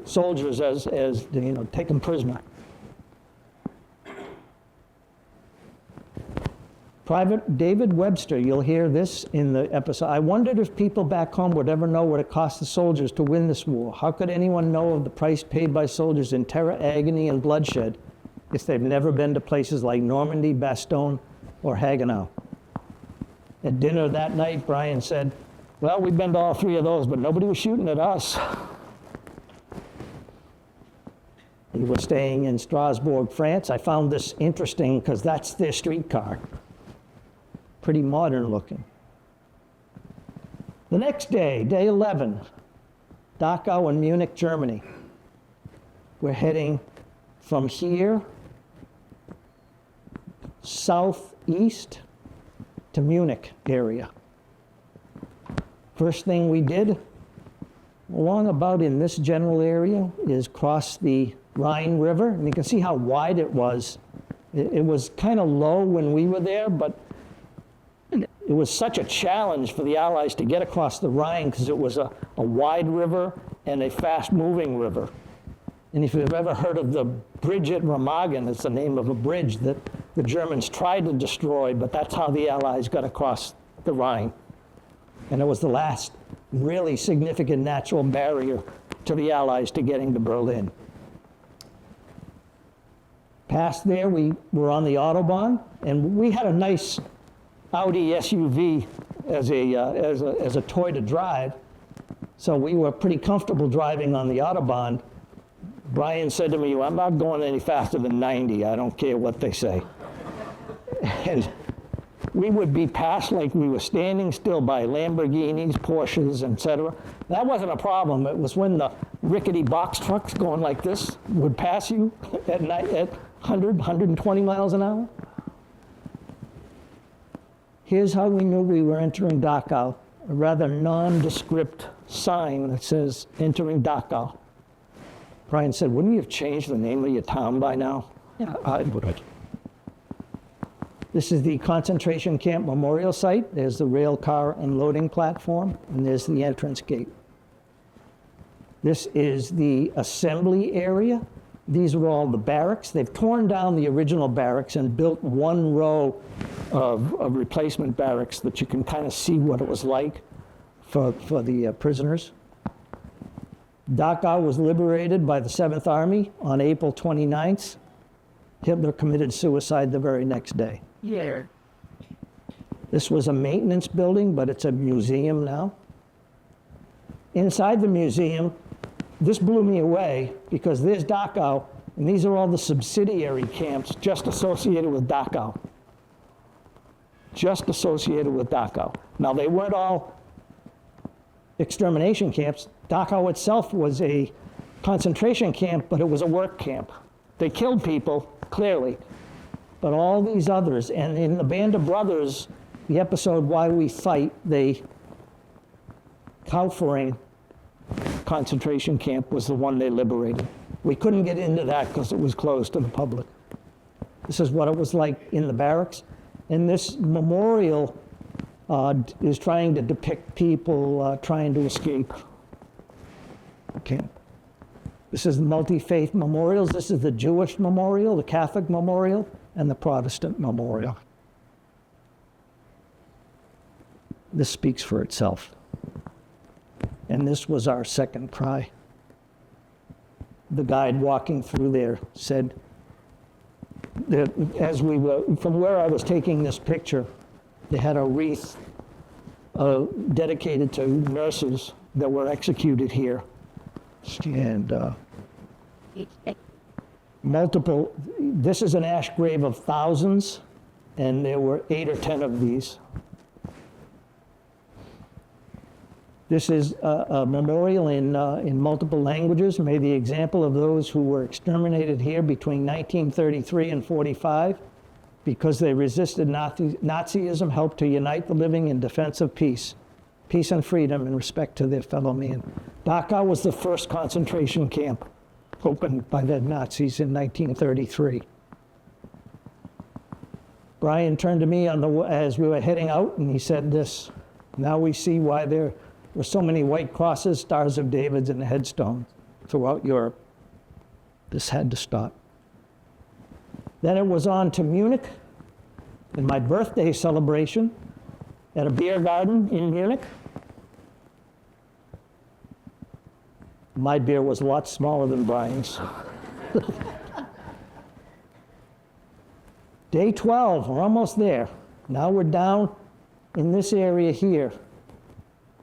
soldiers as taken prisoner. Private David Webster, you'll hear this in the episode. I wondered if people back home would ever know what it cost the soldiers to win this war. How could anyone know of the price paid by soldiers in terror, agony, and bloodshed if they've never been to places like Normandy, Bastogne, or Haguenau? At dinner that night, Brian said, well, we've been to all three of those, but nobody was shooting at us. We were staying in Strasbourg, France. I found this interesting because that's their streetcar. Pretty modern looking. The next day, day 11, Dachau and Munich, Germany. We're heading from here southeast to Munich area. First thing we did, along about in this general area, is cross the Rhine River. And you can see how wide it was. It was kind of low when we were there, but it was such a challenge for the Allies to get across the Rhine because it was a wide river and a fast-moving river. And if you've ever heard of the bridge at Remagen, it's the name of a bridge that the Germans tried to destroy, but that's how the Allies got across the Rhine. And it was the last really significant natural barrier to the Allies to getting to Berlin. Past there, we were on the Autobahn, and we had a nice Audi SUV as a toy to drive, so we were pretty comfortable driving on the Autobahn. Brian said to me, I'm not going any faster than 90. I don't care what they say. And we would be passed like we were standing still by Lamborghinis, Porsches, etc. That wasn't a problem. It was when the rickety box trucks going like this would pass you at night at 100, 120 miles an hour. Here's how we knew we were entering Dachau, a rather nondescript sign that says, entering Dachau. Brian said, wouldn't you have changed the name of your town by now? Yeah, I would. This is the concentration camp memorial site. There's the rail car unloading platform, and there's the entrance gate. This is the assembly area. These are all the barracks. They've torn down the original barracks and built one row of replacement barracks that you can kind of see what it was like for the prisoners. Dachau was liberated by the 7th Army on April 29th. Hitler committed suicide the very next day. Yeah. This was a maintenance building, but it's a museum now. Inside the museum, this blew me away because there's Dachau, and these are all the subsidiary camps just associated with Dachau. Just associated with Dachau. Now, they weren't all extermination camps. Dachau itself was a concentration camp, but it was a work camp. They killed people, clearly, but all these others, and in the Band of Brothers, the episode Why We Fight, Kaufering concentration camp was the one they liberated. We couldn't get into that because it was closed to the public. This is what it was like in the barracks. And this memorial is trying to depict people trying to escape. Okay. This is the multi-faith memorials. This is the Jewish memorial, the Catholic memorial, and the Protestant memorial. This speaks for itself. And this was our second cry. The guide walking through there said that as we were, from where I was taking this picture, they had a wreath dedicated to nurses that were executed here. And multiple, this is an ash grave of thousands, and there were 8 or 10 of these. This is a memorial in multiple languages. May the example of those who were exterminated here between 1933 and 45, because they resisted Nazism, helped to unite the living in defense of peace and freedom and respect to their fellow man. Dachau was the first concentration camp opened by the Nazis in 1933. Brian turned to me as we were heading out, and he said this, now we see why they're were so many white crosses, stars of David, and headstones throughout Europe. This had to stop. Then it was on to Munich and my birthday celebration at a beer garden in Munich. My beer was a lot smaller than Brian's. Day 12, we're almost there. Now we're down in this area here.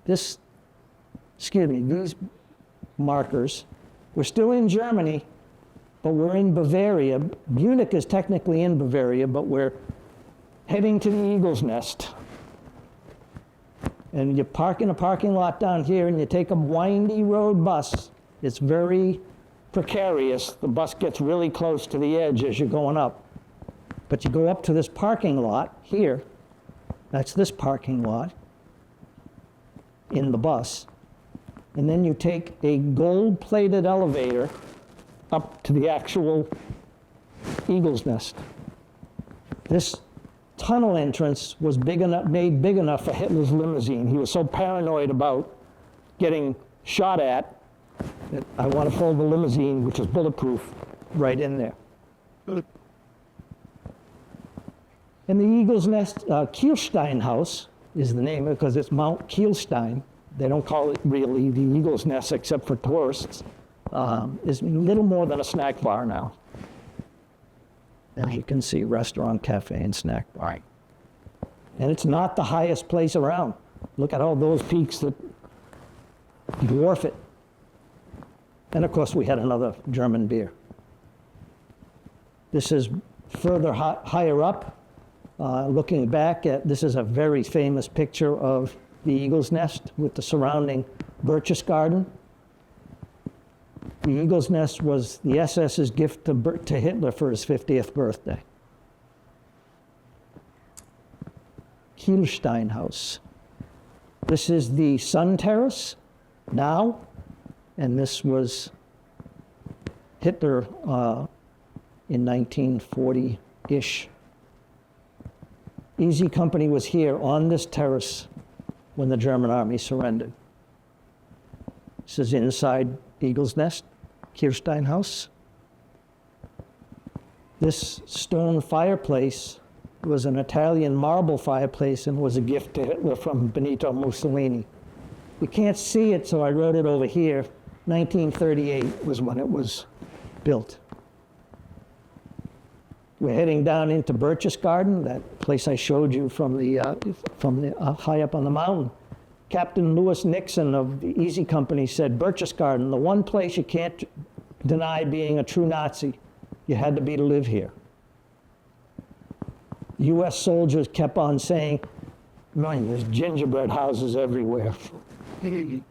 These markers. We're still in Germany, but we're in Bavaria. Munich is technically in Bavaria, but we're heading to the Eagle's Nest. And you park in a parking lot down here and you take a windy road bus. It's very precarious. The bus gets really close to the edge as you're going up. But you go up to this parking lot here. That's this parking lot in the bus. And then you take a gold-plated elevator up to the actual Eagle's Nest. This tunnel entrance was made big enough for Hitler's limousine. He was so paranoid about getting shot at that I want to fold the limousine, which is bulletproof, right in there. And the Eagle's Nest, Kielstein House is the name because it's Mount Kielstein. They don't call it really the Eagle's Nest except for tourists. Is a little more than a snack bar now. As you can see, restaurant, cafe, and snack bar. And it's not the highest place around. Look at all those peaks that dwarf it. And of course, we had another German beer. This is further higher up. Looking back at, this is a very famous picture of the Eagle's Nest with the surrounding Birches Garden. The Eagle's Nest was the SS's gift to Hitler for his 50th birthday. Kielstein House. This is the Sun Terrace now, and this was Hitler in 1940-ish. Easy Company was here on this terrace when the German army surrendered. This is inside Eagle's Nest, Kielstein House. This stone fireplace was an Italian marble fireplace and was a gift to Hitler from Benito Mussolini. We can't see it, so I wrote it over here. 1938 was when it was built. We're heading down into Birches Garden, that place I showed you from the high up on the mountain. Captain Lewis Nixon of the Easy Company said, Birches Garden, the one place you can't deny being a true Nazi. You had to be to live here. U.S. soldiers kept on saying, man, there's gingerbread houses everywhere. Of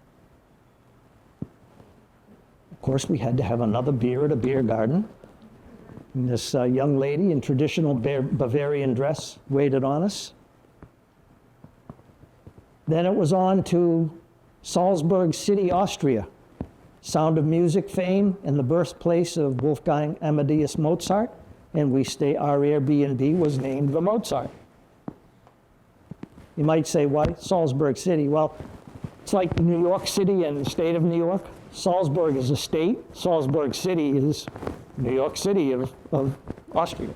course, we had to have another beer at a beer garden. And this young lady in traditional Bavarian dress waited on us. Then it was on to Salzburg City, Austria, Sound of Music fame and the birthplace of Wolfgang Amadeus Mozart. And our Airbnb was named the Mozart. You might say, why Salzburg City? Well, it's like New York City and the state of New York. Salzburg is a state. Salzburg City is New York City of Austria.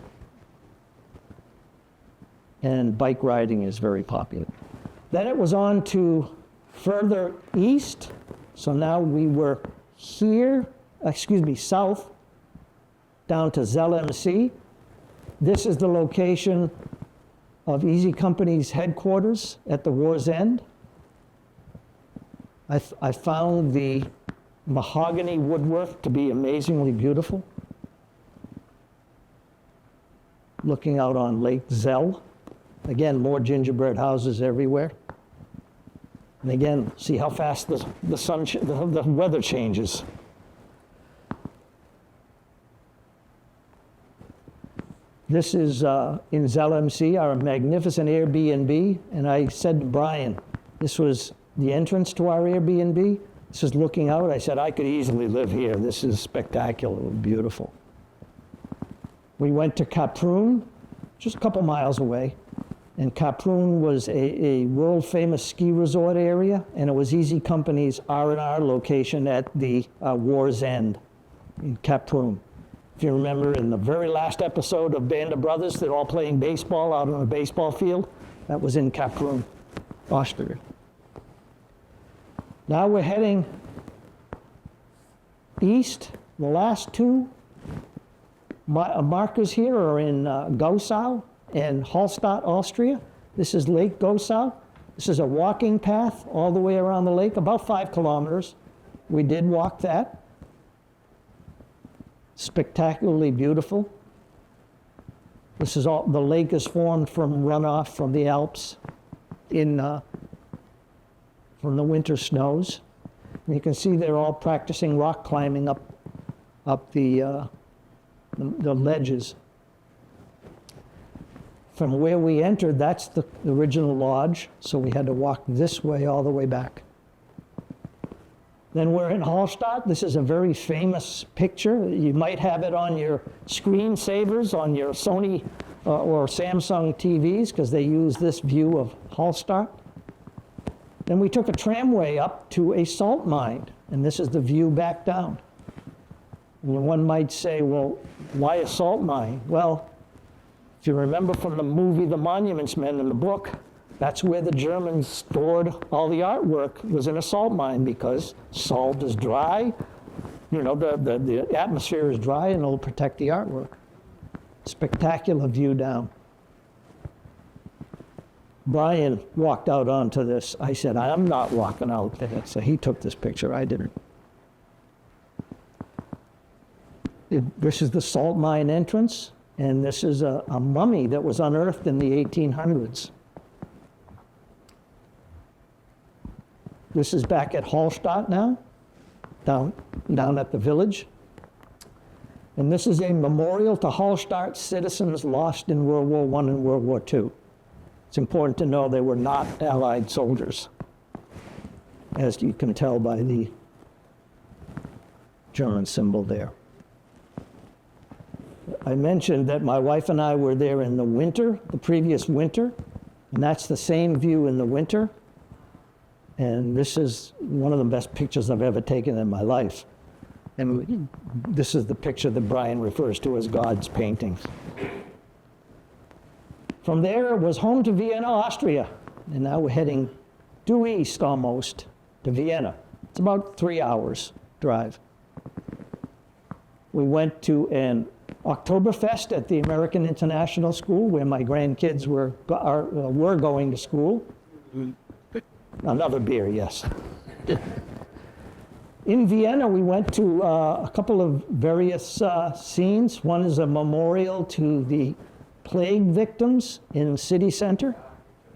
And bike riding is very popular. Then it was on to further east. So now we were here, south, down to Zell MC. This is the location of Easy Company's headquarters at the war's end. I found the mahogany woodwork to be amazingly beautiful. Looking out on Lake Zell. Again, more gingerbread houses everywhere. And again, see how fast the weather changes. This is in Zell MC, our magnificent Airbnb. And I said to Brian, this was the entrance to our Airbnb. This is looking out. I said, I could easily live here. This is spectacular, beautiful. We went to Kaprun, just a couple miles away. And Kaproun was a world-famous ski resort area, and it was Easy Company's R&R location at the war's end in Kaproun. If you remember, in the very last episode of Band of Brothers, they're all playing baseball out on a baseball field. That was in Kaproun, Austria. Now we're heading east. The last two markers here are in Gosau and Hallstatt, Austria. This is Lake Gosau. This is a walking path all the way around the lake, about 5 kilometers. We did walk that. Spectacularly beautiful. This is all, the lake is formed from runoff from the Alps from the winter snows. And you can see they're all practicing rock climbing up the ledges. From where we entered, that's the original lodge, so we had to walk this way all the way back. Then we're in Hallstatt. This is a very famous picture. You might have it on your screensavers on your Sony or Samsung TVs, because they use this view of Hallstatt. Then we took a tramway up to a salt mine, and this is the view back down. And one might say, well, why a salt mine? Well, if you remember from the movie The Monuments Men in the book, that's where the Germans stored all the artwork, was in a salt mine, because salt is dry, you know, the atmosphere is dry, and it'll protect the artwork. Spectacular view down. Brian walked out onto this. I said, I'm not walking out there. So he took this picture, I didn't. This is the salt mine entrance, and this is a mummy that was unearthed in the 1800s. This is back at Hallstatt now, down at the village. And this is a memorial to Hallstatt citizens lost in World War I and World War II. It's important to know they were not Allied soldiers, as you can tell by the German symbol there. I mentioned that my wife and I were there in the winter, the previous winter, and that's the same view in the winter. And this is one of the best pictures I've ever taken in my life. And this is the picture that Brian refers to as God's paintings. From there, it was home to Vienna, Austria. And now we're heading due east almost to Vienna. It's about 3 hours drive. We went to an Oktoberfest at the American International School, where my grandkids were going to school. Another beer, yes. In Vienna, we went to a couple of various scenes. One is a memorial to the plague victims in the city center.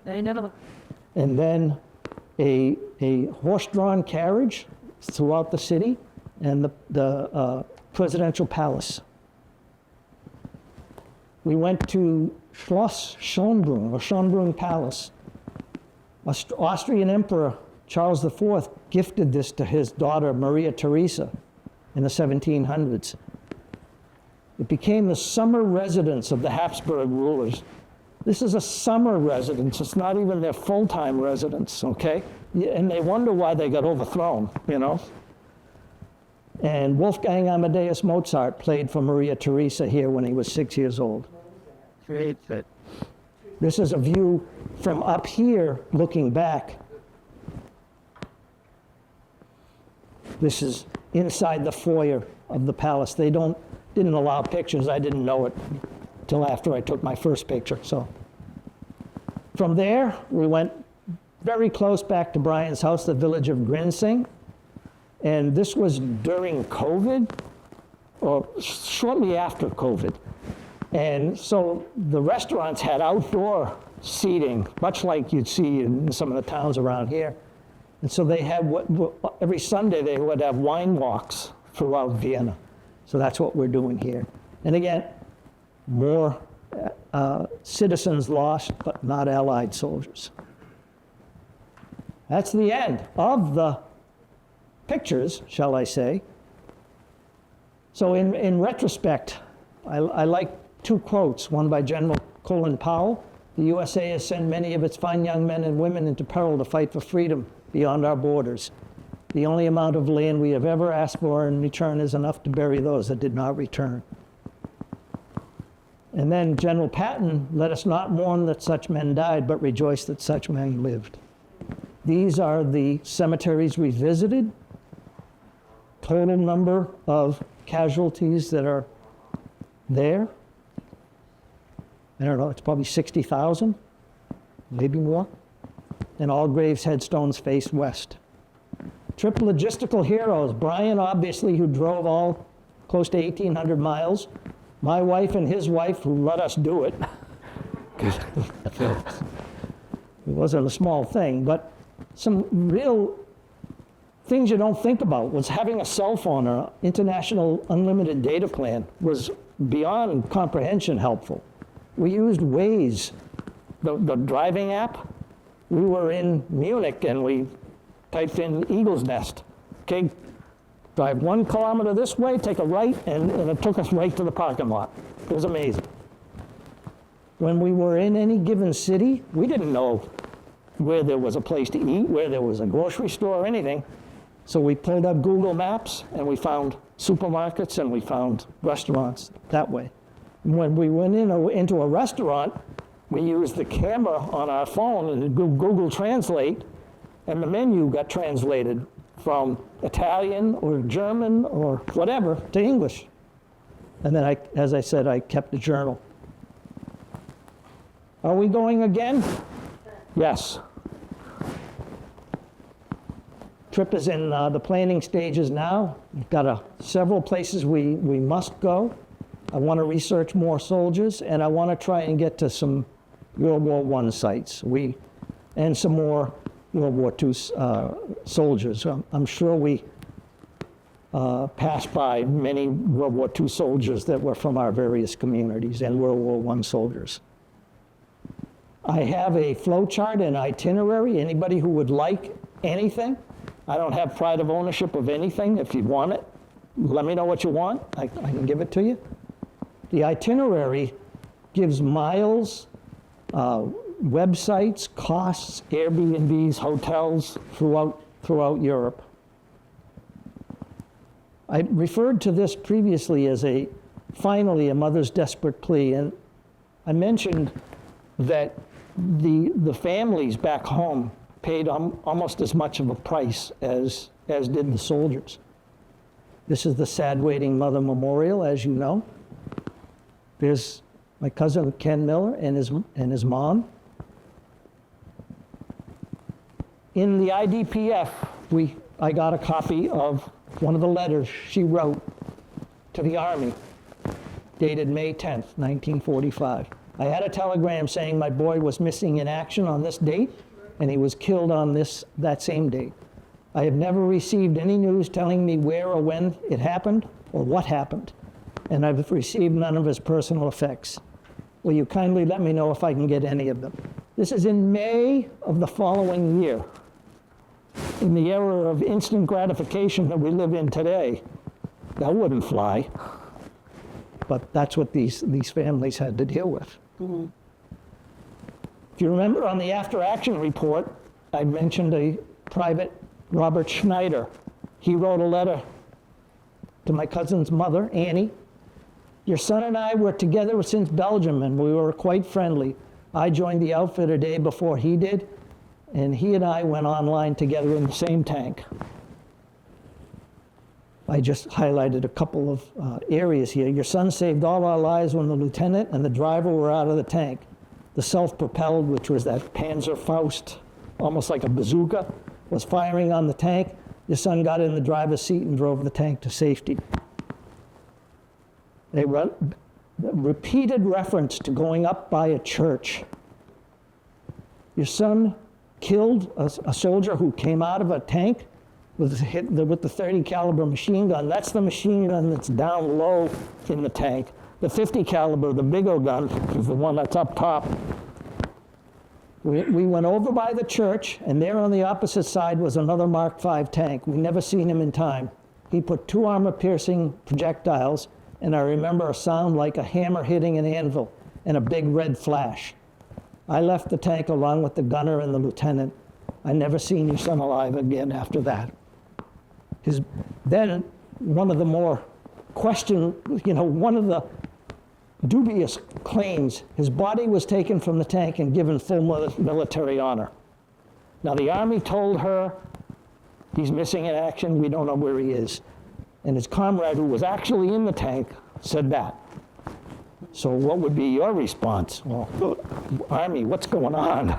And then a horse-drawn carriage throughout the city, and the presidential palace. We went to Schloss Schönbrunn, or Schönbrunn Palace. Austrian Emperor Charles IV gifted this to his daughter Maria Theresa in the 1700s. It became the summer residence of the Habsburg rulers. This is a summer residence. It's not even their full-time residence, okay? And they wonder why they got overthrown, you know? And Wolfgang Amadeus Mozart played for Maria Theresa here when he was 6 years old. This is a view from up here looking back. This is inside the foyer of the palace. They didn't allow pictures. I didn't know it till after I took my first picture. So from there, we went very close back to Brian's house, the village of Grinsing. And this was during COVID, or shortly after COVID. And so the restaurants had outdoor seating, much like you'd see in some of the towns around here. And so they had, every Sunday they would have wine walks throughout Vienna. So that's what we're doing here. And again, more citizens lost, but not Allied soldiers. That's the end of the pictures, shall I say. So in retrospect, I like two quotes, one by General Colin Powell The USA has sent many of its fine young men and women into peril to fight for freedom beyond our borders. The only amount of land we have ever asked for in return is enough to bury those that did not return. And then General Patton, let us not mourn that such men died, but rejoice that such men lived. These are the cemeteries we visited. Total number of casualties that are there. I don't know, it's probably 60,000, maybe more. And all graves' headstones face west. Trip logistical heroes. Brian, obviously, who drove all close to 1,800 miles. My wife and his wife, who let us do it. It wasn't a small thing, but some real things you don't think about was having a cell phone or international unlimited data plan was beyond comprehension helpful. We used Waze, the driving app. We were in Munich and we typed in Eagle's Nest. Okay, drive 1 kilometer this way, take a right, and it took us right to the parking lot. It was amazing. When we were in any given city, we didn't know where there was a place to eat, where there was a grocery store or anything. So we pulled up Google Maps and we found supermarkets and we found restaurants that way. When we went into a restaurant, we used the camera on our phone and Google Translate, and the menu got translated from Italian or German or whatever to English. And then, as I said, I kept a journal. Are we going again? Yes. Trip is in the planning stages now. We've got several places we must go. I want to research more soldiers, and I want to try and get to some World War I sites. And some more World War II soldiers. I'm sure we passed by many World War II soldiers that were from our various communities and World War I soldiers. I have a flow chart and itinerary. Anybody who would like anything. I don't have pride of ownership of anything. If you want it, let me know what you want. I can give it to you. The itinerary gives miles, websites, costs, Airbnbs, hotels throughout Europe. I referred to this previously as finally a mother's desperate plea, and I mentioned that the families back home paid almost as much of a price as did the soldiers. This is the Sad Waiting Mother Memorial, as you know. There's my cousin Ken Miller and his mom. In the IDPF, I got a copy of one of the letters she wrote to the Army, dated May 10th, 1945. I had a telegram saying my boy was missing in action on this date, and he was killed on that same date. I have never received any news telling me where or when it happened or what happened, and I've received none of his personal effects. Will you kindly let me know if I can get any of them? This is in May of the following year. In the era of instant gratification that we live in today, that wouldn't fly. But that's what these families had to deal with. Mm-hmm. If you remember on the after action report, I mentioned a private, Robert Schneider. He wrote a letter to my cousin's mother, Annie. Your son and I were together since Belgium, and we were quite friendly. I joined the outfit a day before he did, and he and I went online together in the same tank. I just highlighted a couple of areas here. Your son saved all our lives when the lieutenant and the driver were out of the tank. The self-propelled, which was that Panzer Faust, almost like a bazooka, was firing on the tank. Your son got in the driver's seat and drove the tank to safety. They repeated reference to going up by a church. Your son killed a soldier who came out of a tank with the 30 caliber machine gun. That's the machine gun that's down low in the tank. The 50 caliber, the bigger gun, is the one that's up top. We went over by the church, and there on the opposite side was another Mark V tank. We never seen him in time. He put 2 armor-piercing projectiles, and I remember a sound like a hammer hitting an anvil and a big red flash. I left the tank along with the gunner and the lieutenant. I never seen your son alive again after that. Then one of the more one of the dubious claims, his body was taken from the tank and given full military honor. Now the Army told her he's missing in action, we don't know where he is. And his comrade, who was actually in the tank, said that. So what would be your response? Well, Army, what's going on?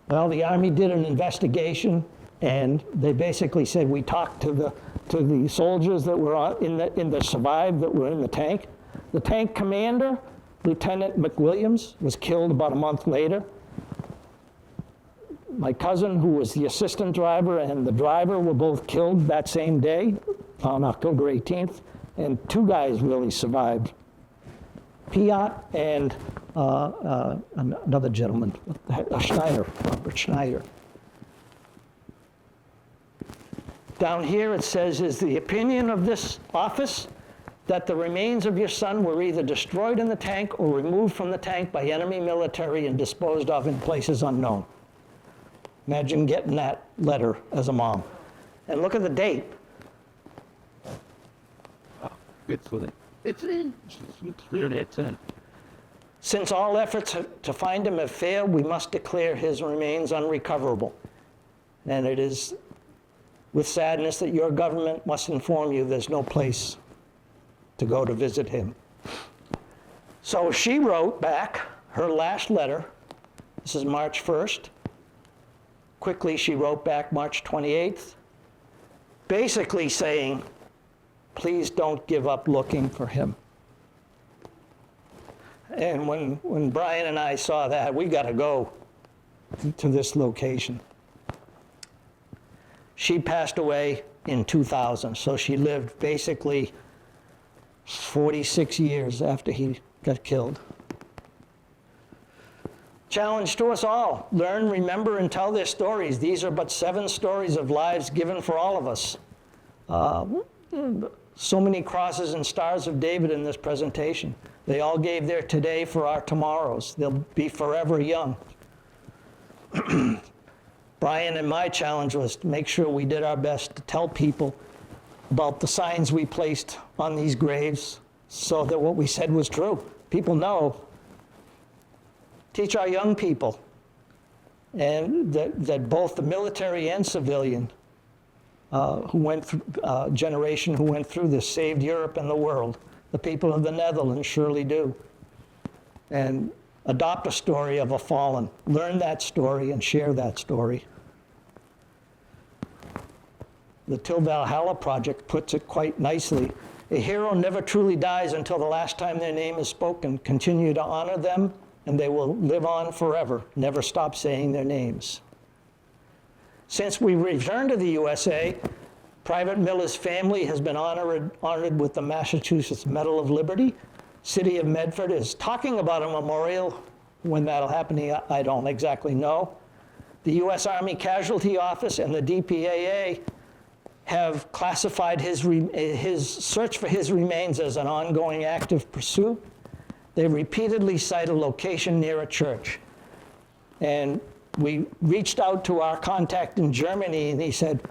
Well, the Army did an investigation, and they basically said, we talked to the soldiers that were in the survived that were in the tank. The tank commander, Lieutenant McWilliams, was killed about a month later. My cousin, who was the assistant driver, and the driver were both killed that same day on October 18th, and two guys really survived. Piat and another gentleman, Robert Schneider. Down here it says, is the opinion of this office that the remains of your son were either destroyed in the tank or removed from the tank by enemy military and disposed of in places unknown. Imagine getting that letter as a mom. And look at the date. Good for it. It's clear it's in. Since all efforts to find him have failed, we must declare his remains unrecoverable. And it is with sadness that your government must inform you there's no place to go to visit him. So she wrote back her last letter. This is March 1st. Quickly, she wrote back March 28th, basically saying, please don't give up looking for him. And when Brian and I saw that, we got to go to this location. She passed away in 2000, so she lived basically 46 years after he got killed. Challenge to us all. Learn, remember, and tell their stories. These are but 7 stories of lives given for all of us. So many crosses and stars of David in this presentation. They all gave their today for our tomorrows. They'll be forever young. Brian and my challenge was to make sure we did our best to tell people about the signs we placed on these graves so that what we said was true. People know. Teach our young people, and that both the military and civilian who went through, generation who went through this saved Europe and the world. The people of the Netherlands surely do. And adopt a story of a fallen. Learn that story and share that story. The Till Valhalla Project puts it quite nicely. A hero never truly dies until the last time their name is spoken. Continue to honor them, and they will live on forever. Never stop saying their names. Since we returned to the USA, Private Miller's family has been honored with the Massachusetts Medal of Liberty. City of Medford is talking about a memorial. When that'll happen, I don't exactly know. The U.S. Army Casualty Office and the DPAA have classified his search for his remains as an ongoing active pursuit. They repeatedly cite a location near a church. And we reached out to our contact in Germany, and he said,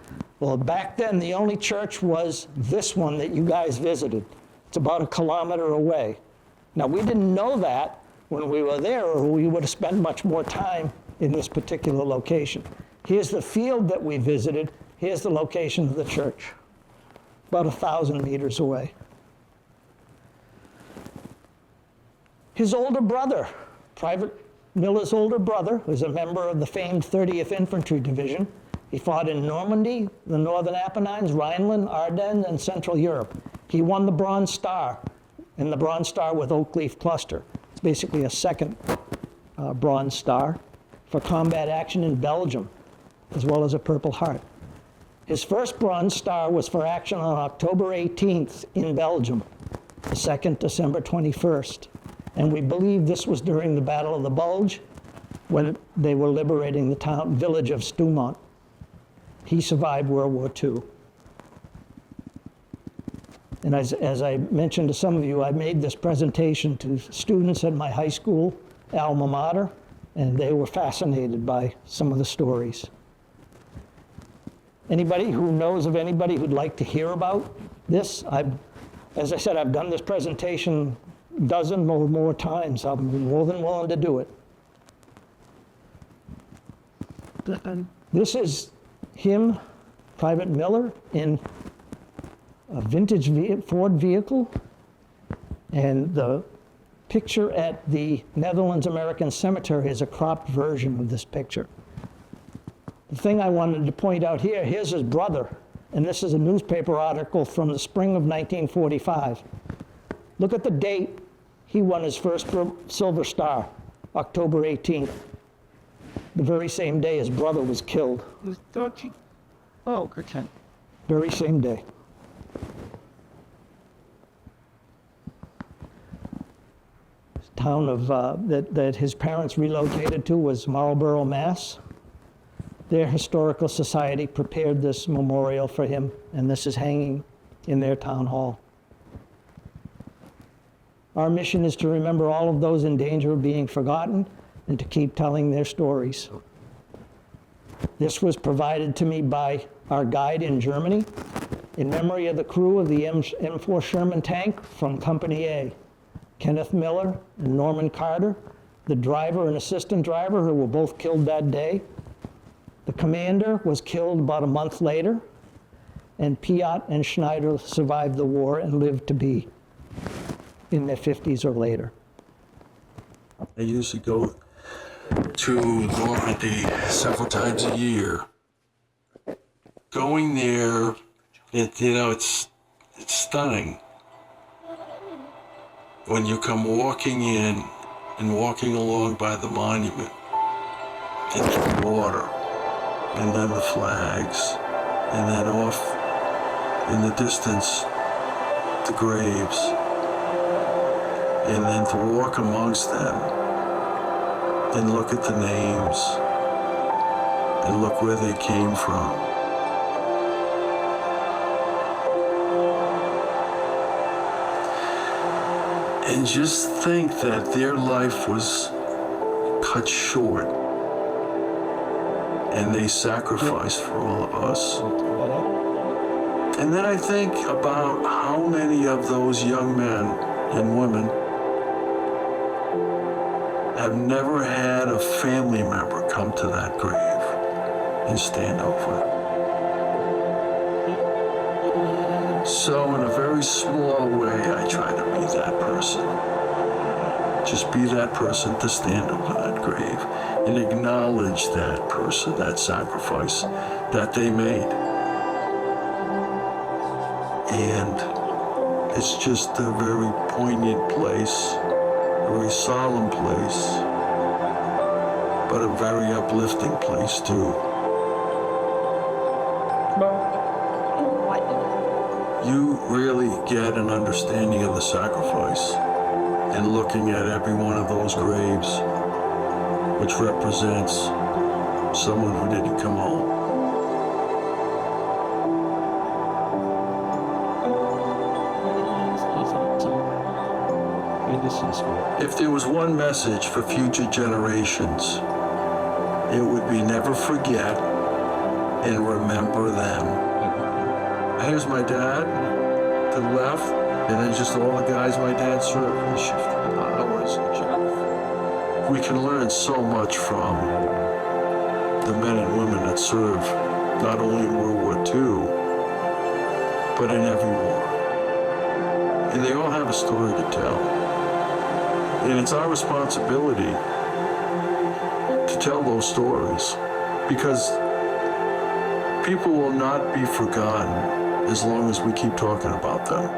well, back then, the only church was this one that you guys visited. It's about 1 kilometer away. Now, we didn't know that when we were there, or we would have spent much more time in this particular location. Here's the field that we visited. Here's the location of the church, about 1,000 meters away. His older brother, Private Miller's older brother, was a member of the famed 30th Infantry Division. He fought in Normandy, the Northern Apennines, Rhineland, Ardennes, and Central Europe. He won the Bronze Star, and the Bronze Star with Oak Leaf Cluster. It's basically a second Bronze Star for combat action in Belgium, as well as a Purple Heart. His first Bronze Star was for action on October 18th in Belgium, the second December 21st. And we believe this was during the Battle of the Bulge, when they were liberating the village of Stoumont. He survived World War II. And as I mentioned to some of you, I made this presentation to students at my high school alma mater, and they were fascinated by some of the stories. Anybody who knows of anybody who'd like to hear about this, as I said, I've done this presentation a dozen or more times. I'm more than willing to do it. This is him, Private Miller, in a vintage Ford vehicle, and the picture at the Netherlands American Cemetery is a cropped version of this picture. The thing I wanted to point out here, here's his brother, and this is a newspaper article from the spring of 1945. Look at the date he won his first Silver Star, October 18th, the very same day his brother was killed. Oh, good. Very same day. The town of, that his parents relocated to was Marlborough, Mass. Their historical society prepared this memorial for him, and this is hanging in their town hall. Our mission is to remember all of those in danger of being forgotten and to keep telling their stories. This was provided to me by our guide in Germany in memory of the crew of the M4 Sherman tank from Company A, Kenneth Miller and Norman Carter, the driver and assistant driver who were both killed that day. The commander was killed about a month later, and Piat and Schneider survived the war and lived to be in their 50s or later. I usually go to Normandy several times a year. Going there, it's stunning. When you come walking in and walking along by the monument, and the water, and then the flags, and then off in the distance, the graves, and then to walk amongst them and look at the names and look where they came from. And just think that their life was cut short and they sacrificed for all of us. And then I think about how many of those young men and women have never had a family member come to that grave and stand over it. So in a very small way, I try to be that person. Just be that person to stand over that grave and acknowledge that person, that sacrifice that they made. And it's just a very poignant place, a very solemn place, but a very uplifting place too. You really get an understanding of the sacrifice and looking at every one of those graves, which represents someone who didn't come home. If there was one message for future generations, it would be never forget and remember them. Here's my dad to the left, and then just all the guys my dad served in the shift hours. We can learn so much from the men and women that served not only in World War II, but in every war. And they all have a story to tell. And it's our responsibility to tell those stories, because people will not be forgotten as long as we keep talking about them.